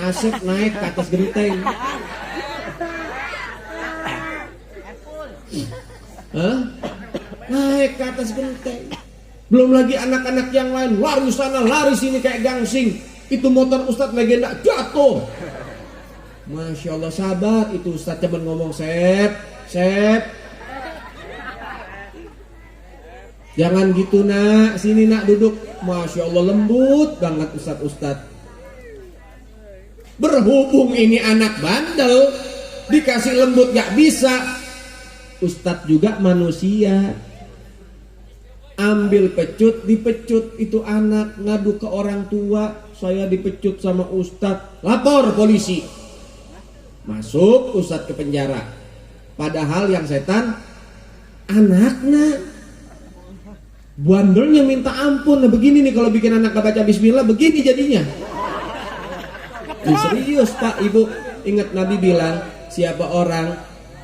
asik naik ke atas genteng. Naik ke atas genteng. Belum lagi anak-anak yang lain lari sana lari sini kayak gangsing. Itu motor Ustadz legenda jatuh. Masya Allah, sabar. Itu Ustadz cuman ngomong Sep. Jangan gitu nak, sini nak duduk. Masya Allah, lembut banget Ustadz. Berhubung ini anak bandel, dikasih lembut gak bisa. Ustadz juga manusia. Ambil pecut, dipecut itu anak, ngadu ke orang tua. Saya dipecut sama Ustadz, lapor polisi. Masuk Ustadz ke penjara. Padahal yang setan anaknya. Bandelnya minta ampun. Nah begini nih kalau bikin anak baca bismillah, begini jadinya. Serius Pak, Ibu. Ingat Nabi bilang, siapa orang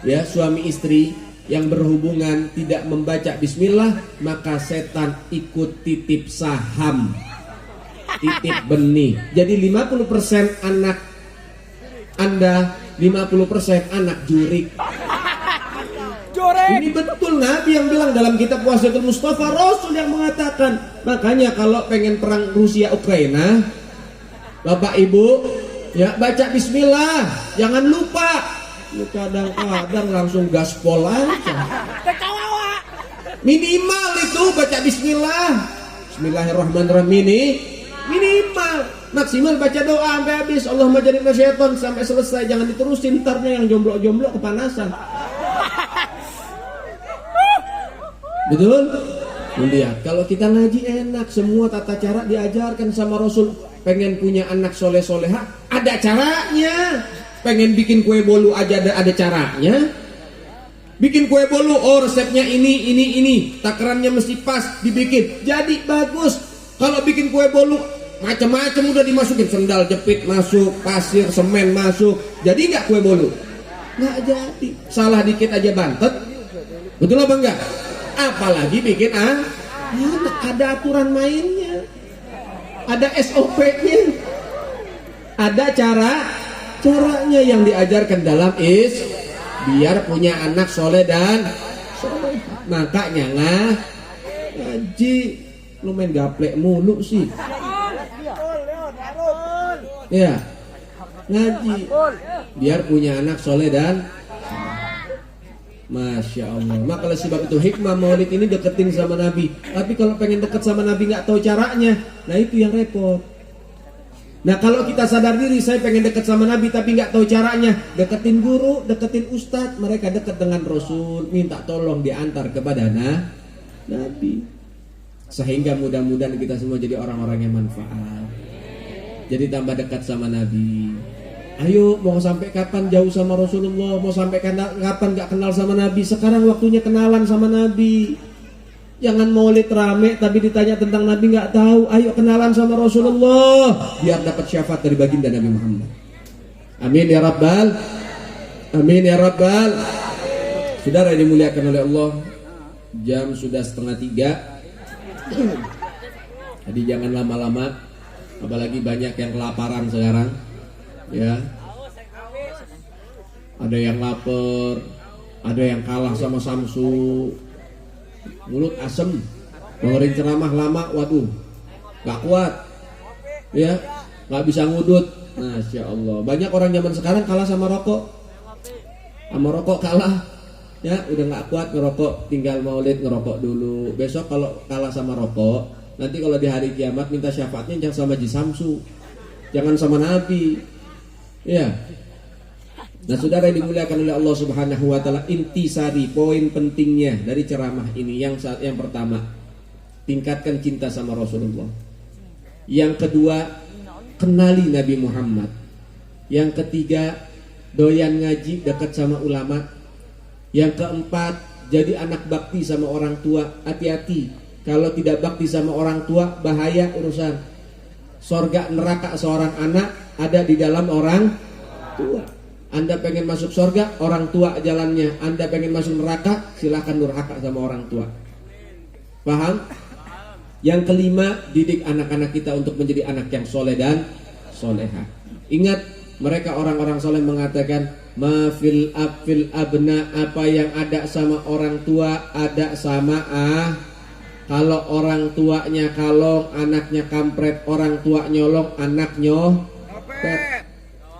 ya suami istri yang berhubungan tidak membaca bismillah, maka setan ikut titip saham, titip benih. Jadi 50% anak Anda, 50% anak jurik. Ini betul Nabi yang bilang dalam kitab Wasiatul Mustafa, Rasul yang mengatakan. Makanya kalau pengen perang Rusia Ukraina, Bapak Ibu ya baca bismillah, jangan lupa. Lu kadang-kadang langsung gaspol aja. Minimal itu baca bismillah. Bismillahirrahmanirrahim ini minimal. Maksimal baca doa sampai habis. Allahumma jannibna syaitan sampai selesai. Jangan diterusin, ntarnya yang jomblo-jomblo kepanasan. Betul? Lihat, kalau kita ngaji enak, semua tata cara diajarkan sama Rasul. Pengen punya anak soleh-soleha, ada caranya. Pengen bikin kue bolu aja ada caranya. Bikin kue bolu, oh resepnya ini, takarannya mesti pas dibikin. Jadi bagus. Kalau bikin kue bolu macam-macam udah dimasukin, sendal jepit masuk, pasir, semen masuk. Jadi nggak kue bolu? Nggak jadi. Salah dikit aja bantet. Betul apa enggak? Apalagi bikin ada aturan mainnya, ada SOP-nya, ada caranya yang diajarkan dalam biar punya anak soleh dan soleh. Makanya ngaji, lu main gaplek mulu sih. Ya, ngaji, biar punya anak soleh dan Masya Allah. Maka oleh sebab itu hikmah maulid ini deketin sama Nabi. Tapi kalau pengen deket sama Nabi nggak tahu caranya, nah itu yang repot. Nah kalau kita sadar diri, saya pengen deket sama Nabi tapi nggak tahu caranya, deketin guru, deketin ustadz, mereka deket dengan Rasul, minta tolong diantar kepada Nabi. Sehingga mudah-mudahan kita semua jadi orang-orang yang manfaat. Jadi tambah dekat sama Nabi. Ayo, mau sampai kapan jauh sama Rasulullah? Mau sampai kapan gak kenal sama Nabi? Sekarang waktunya kenalan sama Nabi. Jangan maulid rame tapi ditanya tentang Nabi gak tahu. Ayo kenalan sama Rasulullah biar dapat syafaat dari baginda Nabi Muhammad. Amin ya Rabbal. Amin ya Rabbal. Saudara yang dimuliakan oleh Allah, jam sudah 2:30. Jadi jangan lama-lama, apalagi banyak yang kelaparan sekarang. Ya, ada yang lapar, ada yang kalah sama Samsu, mulut asem, dengerin ceramah lama, waduh, gak kuat, ya, gak bisa ngudut. Masya Allah, banyak orang zaman sekarang kalah sama rokok kalah, ya, udah gak kuat ngerokok, tinggal maulid ngerokok dulu. Besok kalau kalah sama rokok, nanti kalau di hari kiamat minta syafaatnya jangan sama Ji Samsu, jangan sama Nabi. Ya. Nah, saudara yang dimuliakan oleh Allah Subhanahu wa taala, intisari poin pentingnya dari ceramah ini yang pertama, tingkatkan cinta sama Rasulullah. Yang kedua, kenali Nabi Muhammad. Yang ketiga, doyan ngaji, dekat sama ulama. Yang keempat, jadi anak bakti sama orang tua. Hati-hati, kalau tidak bakti sama orang tua bahaya urusan. Sorga neraka seorang anak ada di dalam orang tua. Anda pengen masuk sorga, orang tua jalannya. Anda pengen masuk neraka, silakan durhaka sama orang tua. Paham? Yang kelima, didik anak-anak kita untuk menjadi anak yang soleh dan soleha. Ingat, mereka orang-orang soleh mengatakan, mafil abna, apa yang ada sama orang tua ada sama Kalau orang tuanya kalong, anaknya kampret. Orang tua nyolong, anak nyopet.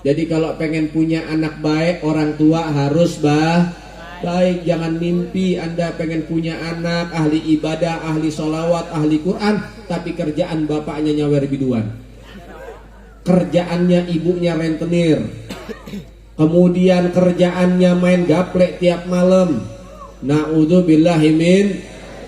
Jadi kalau pengen punya anak baik, orang tua harus baik. Jangan mimpi Anda pengen punya anak ahli ibadah, ahli sholawat, ahli Quran, tapi kerjaan bapaknya nyawer biduan, kerjaannya ibunya rentenir, kemudian kerjaannya main gaplek tiap malam. Na'udzubillahi min.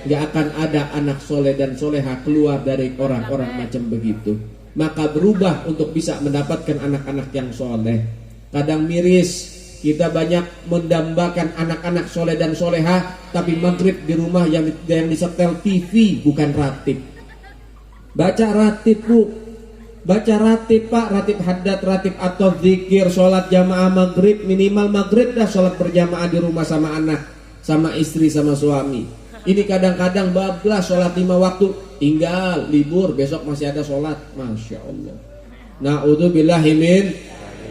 Gak akan ada anak soleh dan soleha keluar dari orang-orang macam begitu. Maka berubah untuk bisa mendapatkan anak-anak yang soleh. Kadang miris, kita banyak mendambakan anak-anak soleh dan soleha, tapi maghrib di rumah yang disetel TV bukan ratib. Baca ratib bu, baca ratib pak, ratib haddad, ratib atau zikir, sholat jamaah maghrib, minimal maghrib dah sholat berjamaah di rumah sama anak, sama istri, sama suami. Ini kadang-kadang bablas sholat 5 waktu, tinggal libur, besok masih ada sholat. Masya Allah. Na'udzubillahi min.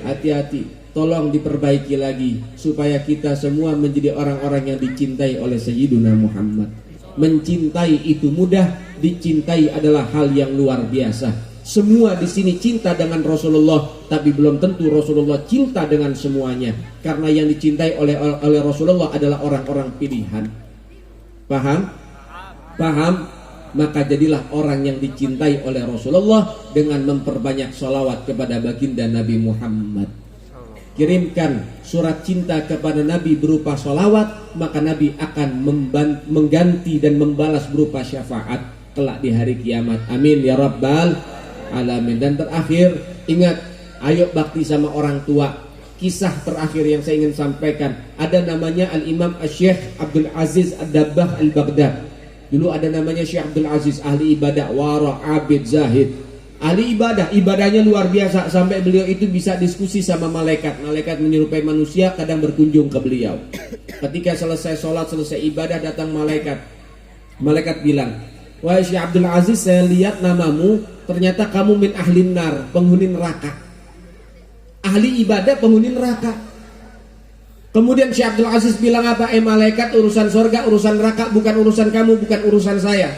Hati-hati, tolong diperbaiki lagi supaya kita semua menjadi orang-orang yang dicintai oleh Sayyiduna Muhammad. Mencintai itu mudah, dicintai adalah hal yang luar biasa. Semua di sini cinta dengan Rasulullah, tapi belum tentu Rasulullah cinta dengan semuanya. Karena yang dicintai oleh Rasulullah adalah orang-orang pilihan. Paham? Paham? Maka jadilah orang yang dicintai oleh Rasulullah dengan memperbanyak sholawat kepada baginda Nabi Muhammad. Kirimkan surat cinta kepada Nabi berupa sholawat, maka Nabi akan mengganti dan membalas berupa syafaat kelak di hari kiamat. Amin ya Rabbal Alamin. Dan terakhir, ingat, ayo bakti sama orang tua. Kisah terakhir yang saya ingin sampaikan, ada namanya Al-Imam Syekh Abdul Aziz Ad-Dabbagh Al-Baghdad. Dulu ada namanya Syekh Abdul Aziz, ahli ibadah, wara, abid, zahid. Ahli ibadah, ibadahnya luar biasa sampai beliau itu bisa diskusi sama malaikat. Malaikat menyerupai manusia, kadang berkunjung ke beliau. Ketika selesai sholat, selesai ibadah, datang malaikat. Malaikat bilang, wahai Syekh Abdul Aziz, saya lihat namamu, ternyata kamu min ahlin nar, penghuni neraka. Ahli ibadah, penghuni neraka. Kemudian Syekh Abdul Aziz bilang apa? Malaikat, urusan surga, urusan neraka bukan urusan kamu, bukan urusan saya.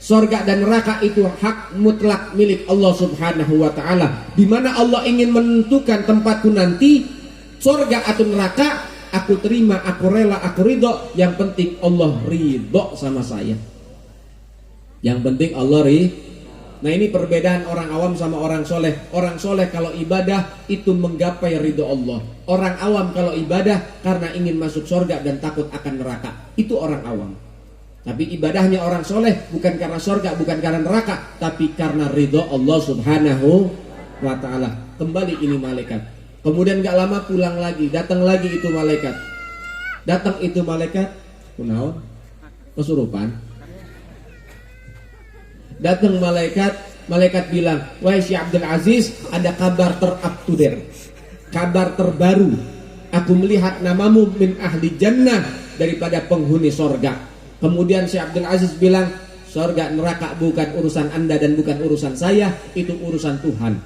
Sorga dan neraka itu hak mutlak milik Allah Subhanahu wa ta'ala. Di mana Allah ingin menentukan tempatku nanti, sorga atau neraka, aku terima, aku rela, aku ridho. Yang penting Allah ridho sama saya. Yang penting Allah ridho. Nah, ini perbedaan orang awam sama orang soleh. Orang soleh kalau ibadah itu menggapai ridho Allah. Orang awam kalau ibadah karena ingin masuk sorga dan takut akan neraka. Itu orang awam. Tapi ibadahnya orang soleh bukan karena sorga, bukan karena neraka, tapi karena ridho Allah Subhanahu wa ta'ala. Kembali ini malaikat. Kemudian gak lama pulang lagi, datang lagi itu malaikat. Datang itu malaikat, kunaon? Kesurupan. Datang malaikat bilang, wahai Syekh Abdul Aziz, ada kabar terupdate, kabar terbaru. Aku melihat namamu min ahli jannah, daripada penghuni sorga. Kemudian Syekh Abdul Aziz bilang, sorga neraka bukan urusan Anda dan bukan urusan saya, itu urusan Tuhan.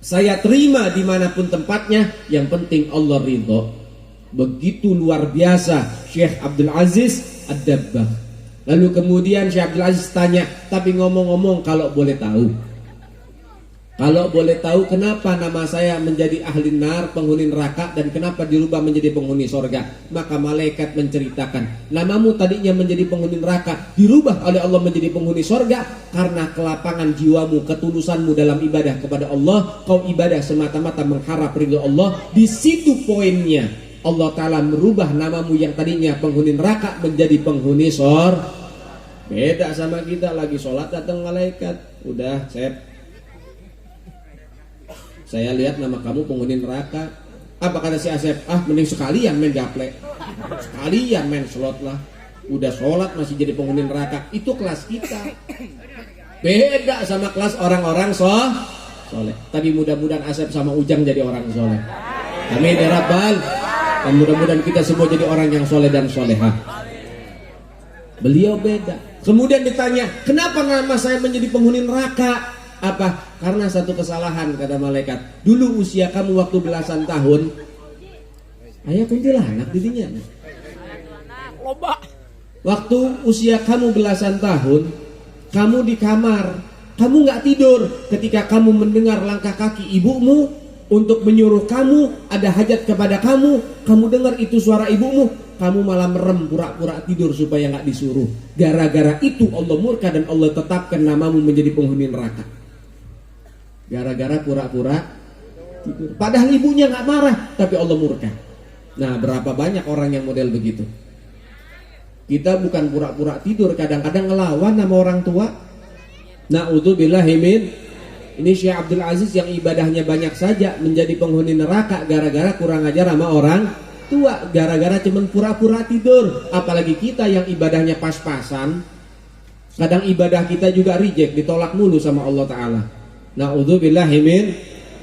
Saya terima dimanapun tempatnya, yang penting Allah ridho. Begitu luar biasa Syekh Abdul Aziz Ad-Dabbagh. Lalu kemudian Syekh Abdul Aziz tanya, tapi ngomong-ngomong kalau boleh tahu kenapa nama saya menjadi ahli nar, penghuni neraka, dan kenapa dirubah menjadi penghuni sorga? Maka malaikat menceritakan, namamu tadinya menjadi penghuni neraka, dirubah oleh Allah menjadi penghuni sorga karena kelapangan jiwamu, ketulusanmu dalam ibadah kepada Allah. Kau ibadah semata-mata mengharap ridho Allah. Di situ poinnya, Allah Ta'ala merubah namamu yang tadinya penghuni neraka menjadi penghuni sorga. Beda sama kita, lagi sholat datang malaikat, udah saya lihat nama kamu penghuni neraka. Apa kata si Asep? Mending sekalian main gaple, sekalian main slot lah. Udah sholat masih jadi penghuni neraka. Itu kelas kita. Beda sama kelas orang-orang soleh. Tapi mudah-mudahan Asep sama Ujang jadi orang soleh. Amin ya Rabbal. Dan mudah-mudahan kita semua jadi orang yang soleh dan solehah. Beliau beda. Kemudian ditanya, kenapa nama saya menjadi penghuni neraka? Apa? Karena satu kesalahan, kata malaikat. Dulu usia kamu waktu belasan tahun, ayah kuntilanak didinya. Waktu usia kamu belasan tahun, kamu di kamar, kamu gak tidur. Ketika kamu mendengar langkah kaki ibumu untuk menyuruh kamu, ada hajat kepada kamu dengar itu suara ibumu, kamu malah merem pura-pura tidur supaya gak disuruh. Gara-gara itu Allah murka dan Allah tetapkan namamu menjadi penghuni neraka. Gara-gara pura-pura tidur. Padahal ibunya gak marah, tapi Allah murka. Nah, berapa banyak orang yang model begitu. Kita bukan pura-pura tidur, kadang-kadang ngelawan sama orang tua. Na'udzubillahi min. Ini Syekh Abdul Aziz yang ibadahnya banyak saja menjadi penghuni neraka gara-gara kurang ajar sama orang tua, gara-gara cuman pura-pura tidur. Apalagi kita yang ibadahnya pas-pasan, kadang ibadah kita juga reject, ditolak mulu sama Allah Ta'ala. Na'udzubillahi min.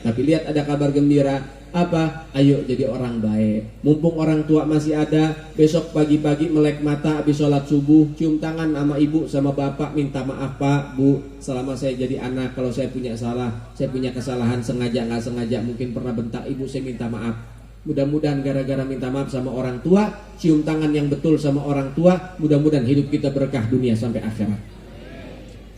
Tapi lihat ada kabar gembira. Apa? Ayo jadi orang baik. Mumpung orang tua masih ada, besok pagi-pagi melek mata habis sholat subuh, cium tangan sama ibu sama bapak, minta maaf Pak, Bu, selama saya jadi anak, kalau saya punya salah, saya punya kesalahan sengaja nggak sengaja, mungkin pernah bentak ibu, saya minta maaf. Mudah-mudahan gara-gara minta maaf sama orang tua, cium tangan yang betul sama orang tua, mudah-mudahan hidup kita berkah dunia sampai akhirat.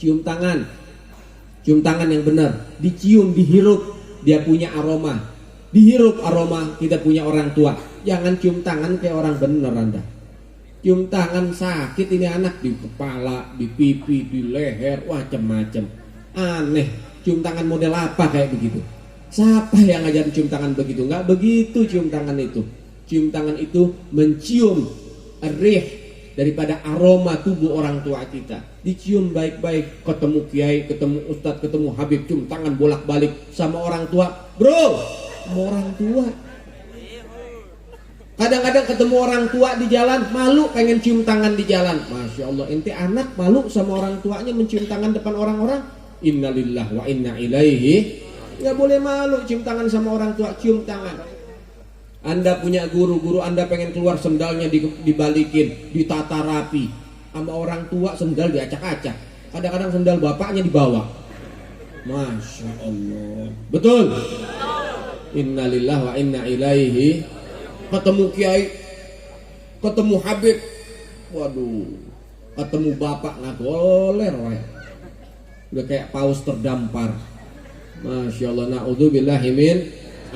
Cium tangan yang benar, dicium, dihirup, dia punya aroma. Dihirup aroma kita punya orang tua. Jangan cium tangan kayak orang bener Anda. Cium tangan sakit ini anak, di kepala, di pipi, di leher, macam-macam. Aneh, cium tangan model apa kayak begitu? Siapa yang ngajarin cium tangan begitu? Nggak begitu cium tangan itu. Cium tangan itu mencium rih daripada aroma tubuh orang tua kita. Dicium baik-baik, ketemu kiai, ketemu ustadz, ketemu habib, cium tangan bolak-balik sama orang tua. Bro, sama orang tua. Kadang-kadang ketemu orang tua di jalan, malu pengen cium tangan di jalan. Masya Allah, ente anak malu sama orang tuanya mencium tangan depan orang-orang. Innalillah wa inna ilaihi. Gak boleh malu cium tangan sama orang tua, cium tangan. Anda punya guru Anda pengen keluar, sendalnya dibalikin, ditata rapi. Sama orang tua sendal diacak-acak. Kadang-kadang sendal bapaknya dibawa. Masya Allah. Betul? Innalillah wa inna ilaihi. Ketemu kiai, ketemu habib, waduh, ketemu bapak nggak goler wae. Udah kayak paus terdampar. Masya Allah, na'udzubillahi min.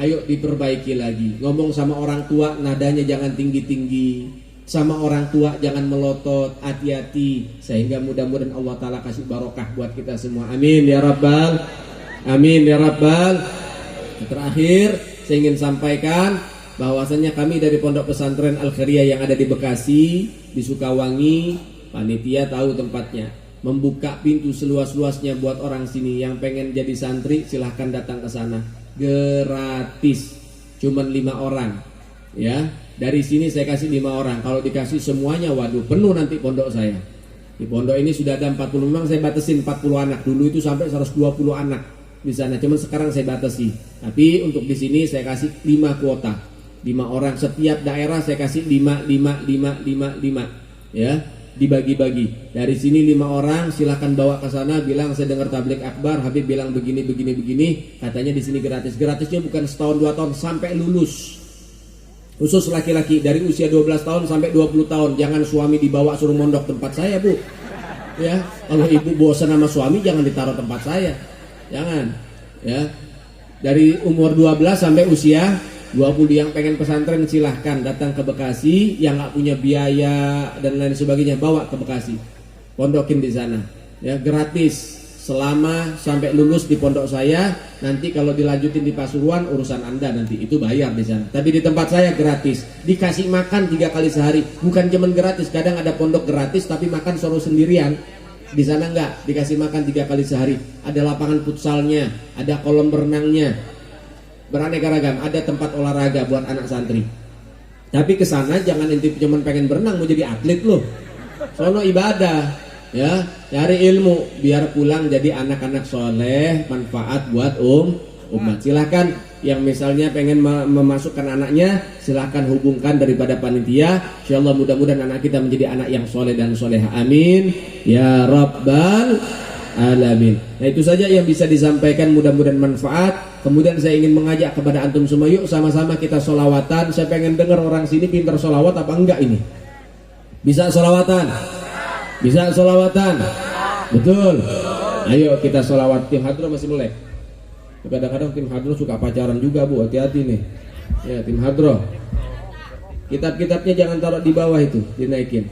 Ayo diperbaiki lagi. Ngomong sama orang tua nadanya jangan tinggi-tinggi. Sama orang tua jangan melotot, hati-hati. Sehingga mudah-mudahan Allah Ta'ala kasih barokah buat kita semua. Amin ya Rabbal. Amin ya Rabbal. Terakhir saya ingin sampaikan bahwasanya kami dari Pondok Pesantren Al-Khairiyah yang ada di Bekasi, di Sukawangi, panitia tahu tempatnya, membuka pintu seluas-luasnya buat orang sini yang pengen jadi santri silahkan datang ke sana, gratis, cuman 5 orang ya. Dari sini saya kasih 5 orang, kalau dikasih semuanya waduh penuh nanti pondok saya. Di pondok ini sudah ada 40, memang saya batasin 40 anak, dulu itu sampai 120 anak di sana, cuman sekarang saya batasi. Tapi untuk di sini saya kasih 5 kuota, 5 orang setiap daerah saya kasih 5 ya, dibagi-bagi. Dari sini 5 orang silahkan bawa ke sana, bilang saya dengar tablik akbar, Habib bilang begini, katanya di sini gratis. Gratisnya bukan setahun 2 tahun sampai lulus. Khusus laki-laki dari usia 12 tahun sampai 20 tahun. Jangan suami dibawa suruh mondok tempat saya, Bu. Ya, kalau ibu bosan sama suami jangan ditaruh tempat saya. Jangan. Ya. Dari umur 12 sampai usia 20 yang pengen pesantren silahkan datang ke Bekasi, yang nggak punya biaya dan lain sebagainya bawa ke Bekasi, pondokin di sana, ya gratis selama sampai lulus di pondok saya. Nanti kalau dilanjutin di Pasuruan urusan Anda nanti, itu bayar di sana. Tapi di tempat saya gratis, dikasih makan 3 kali sehari, bukan cuman gratis. Kadang ada pondok gratis tapi makan solo sendirian. Di sana enggak, dikasih makan 3 kali sehari. Ada lapangan futsalnya, ada kolam berenangnya, beraneka ragam, ada tempat olahraga buat anak santri. Tapi kesana jangan inti cuma pengen berenang mau jadi atlet loh. Sono ibadah, ya, cari ilmu biar pulang jadi anak-anak soleh, manfaat buat umat. Silahkan yang misalnya pengen memasukkan anaknya, silahkan hubungkan daripada panitia. Insyaallah mudah-mudahan anak kita menjadi anak yang soleh dan soleha. Amin ya Rabbal alamin. Nah itu saja yang bisa disampaikan, mudah-mudahan manfaat. Kemudian saya ingin mengajak kepada antum semua, yuk sama-sama kita solawatan. Saya pengen dengar orang sini pintar solawat apa enggak ini? Bisa solawatan? Bisa solawatan? Betul. Ayo kita solawat. Tim hadroh masih boleh. Kadang-kadang tim hadroh suka pacaran juga, Bu, hati-hati nih. Ya, tim hadroh. Kitab-kitabnya jangan taruh di bawah itu, dinaikin.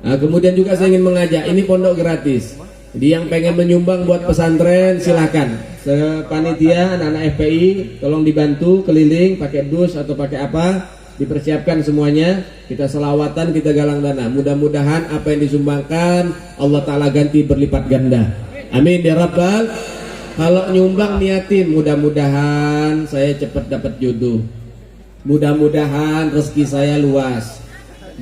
Nah, kemudian juga saya ingin mengajak, ini pondok gratis. Jadi yang pengen menyumbang buat pesantren silahkan. Sepanitia anak-anak FPI tolong dibantu keliling pakai dus atau pakai apa, dipersiapkan semuanya. Kita selawatan, kita galang dana. Mudah-mudahan apa yang disumbangkan Allah Ta'ala ganti berlipat ganda. Amin ya Rabbal. Kalau nyumbang niatin, mudah-mudahan saya cepat dapat jodoh, mudah-mudahan rezeki saya luas,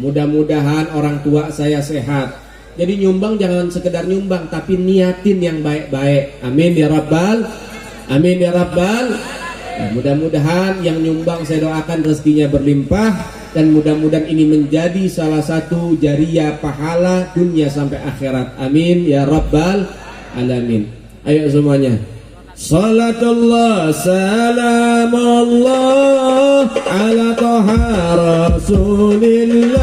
mudah-mudahan orang tua saya sehat. Jadi nyumbang jangan sekedar nyumbang, tapi niatin yang baik-baik. Amin ya Rabbal. Amin ya Rabbal. Nah, mudah-mudahan yang nyumbang saya doakan rezekinya berlimpah, dan mudah-mudahan ini menjadi salah satu jariyah pahala dunia sampai akhirat. Amin ya Rabbal alamin. Ayo semuanya. Salatullah salamullah ala taha rasulillah.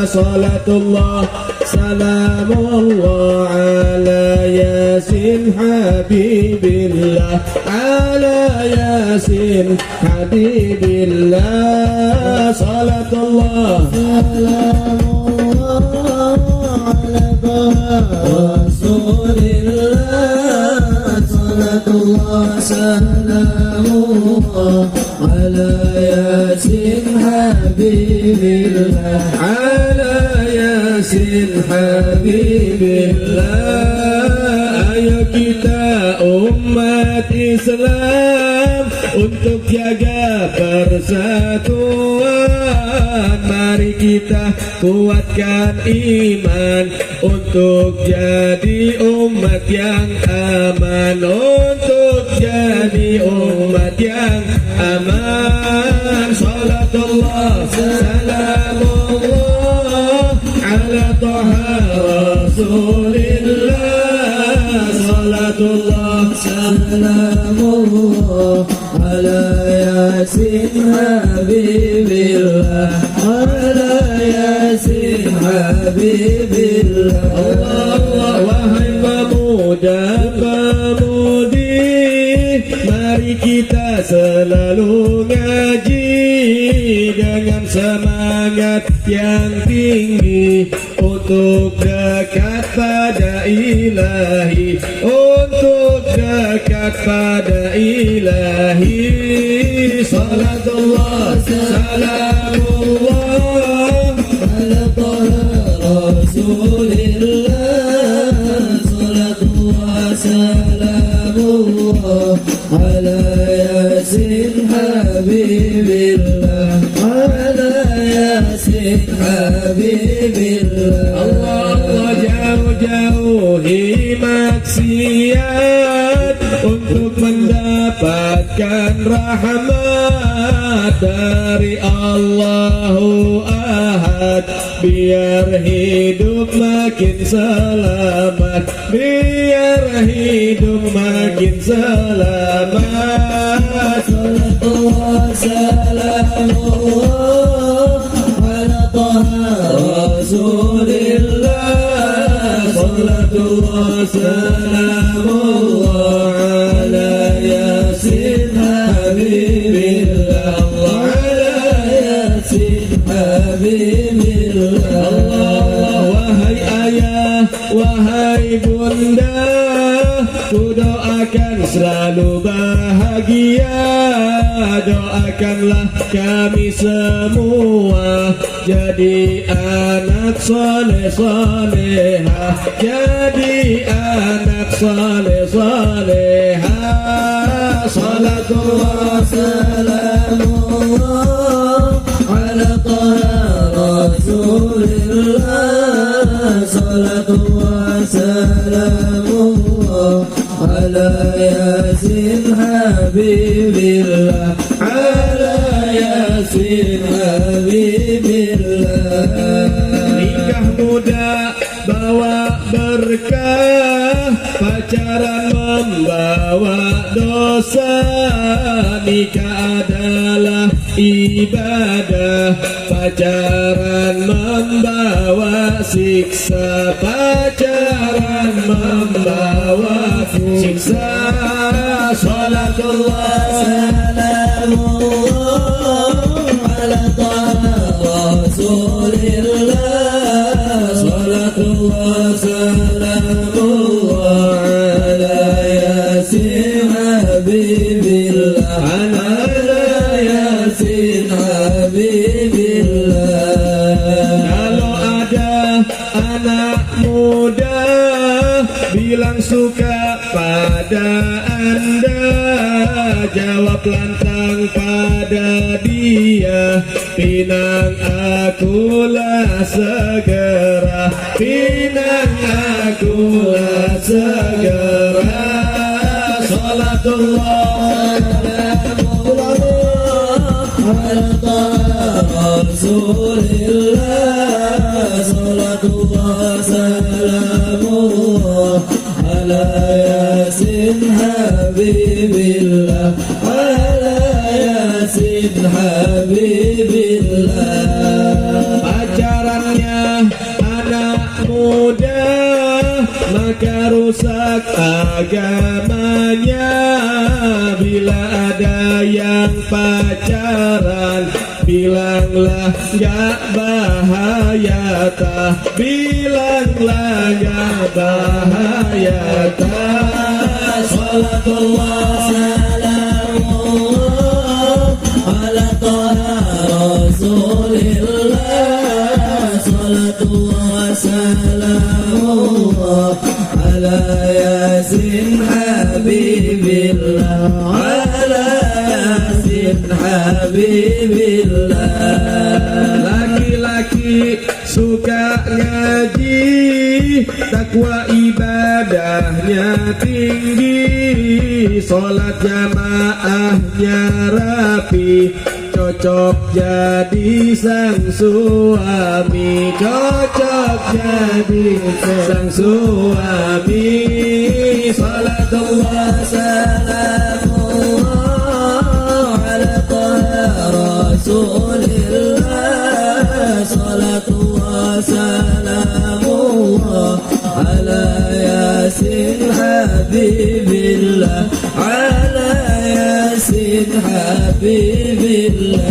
Salatullah salamullah ala yasin habibillah. Ala yasin habibillah. Salatullah salamullah ala taha rasulillah. Salatullah salamullah ala yasin habibillah. Ala yasin habibillah. Ayo kita umat Islam untuk jaga persatuan. Mari kita kuatkan iman untuk jadi umat yang aman. Untuk jadi umat yang aman. Salatullah salamullah ala taha rasulillah. Salatullah salamullah ala yasin habibillah. Ala yasin Yasin Habibillah. Allah, wahai pemuda-pemudi, mari kita selalu ngaji dengan semangat yang tinggi untuk dekat pada Ilahi, untuk dekat pada Ilahi. Salatullah salamullah ala taha Rasulillah. Salatullah salamullah ala Yasin Habibillah, ala Yasin Habibillah. Allah jauh-jauhi maksiat untuk mendapatkan rahmat dari Allahu Ahad. Biar hidup makin selamat, biar hidup makin selamat. Salatullah salamullah ala taha Rasulillah. Salatullah salamullah ala Yasin Habibillah, ala Yasin Habibillah. Allah, wahai ayah, wahai bunda, ku doakan selalu bahagia. Doakanlah kami semua jadi anak soleh-solehah, jadi anak soleh-solehah. Salatullah salamullah ala taha Rasulillah. Salatullah salamullah ala Yasin Habibillah, ala Yasin Habibillah. Nikah muda bawa berkah, pacaran membawa dosa. Nikah adalah ibadah, pacaran membawa siksa, pacaran membawa siksa. Salatullah salamullah ala taha Rasulillah. Salatullah salamullah ala Yasin Habibillah, ala Yasin Habibillah. Kalau ada anak muda bilang suka pada Anda, jawab lantang pada dia, pinang akulah segera, pinang akulah segera. Salatullah ala taha Rasulillah. Salatullah salamullah ala Yasin Habibillah, ala Yasin Habibillah. Pacarannya anak muda maka rusak agamanya. Bila ada yang pacaran, bilanglah gak bahaya tah, bilanglah gak bahaya tah. Salatullah salamullah ala taha Rasulillah. Salatullah salamullah ala Yasin Habibillah, ala Yasin Habibillah. Laki-laki suka ngaji, takwa ibadahnya tinggi, salat jamaahnya rapi, cocok jadi sang suami, cocok jadi sang suami. Salatullah salamullah ala taha Rasulillah. Salatullah Yasin Habibillah, ala Yasin Habibillah.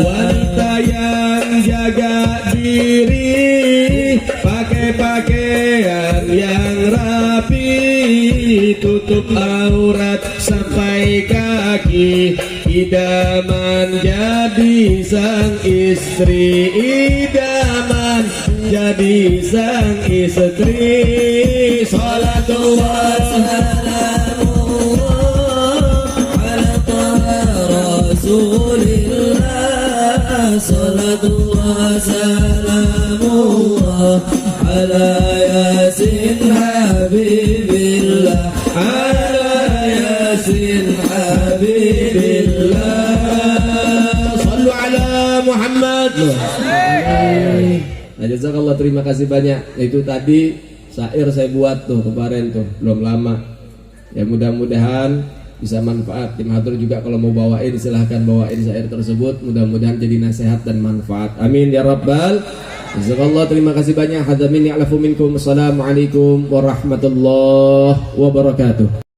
Wanita yang jaga diri, pakai pakaian yang rapi, tutup aurat sampai kaki, idaman jadi sang istri, idaman jadi sang istri. Salatullah salamullah ala taha rasulillah, salatullah salamullah ala yasin habibillah, ala yasin habibillah. Sallu ala Muhammad. Nah, jazakallah, terima kasih banyak. Itu tadi syair saya buat tuh kemarin tuh, belum lama. Ya mudah-mudahan bisa manfaat. Tim Hadur juga kalau mau bawain silahkan bawain syair tersebut. Mudah-mudahan jadi nasihat dan manfaat. Amin ya rabbal. Jazakallah, terima kasih banyak. Hadza minni a'lafu minkum. Assalamualaikum warahmatullahi wabarakatuh.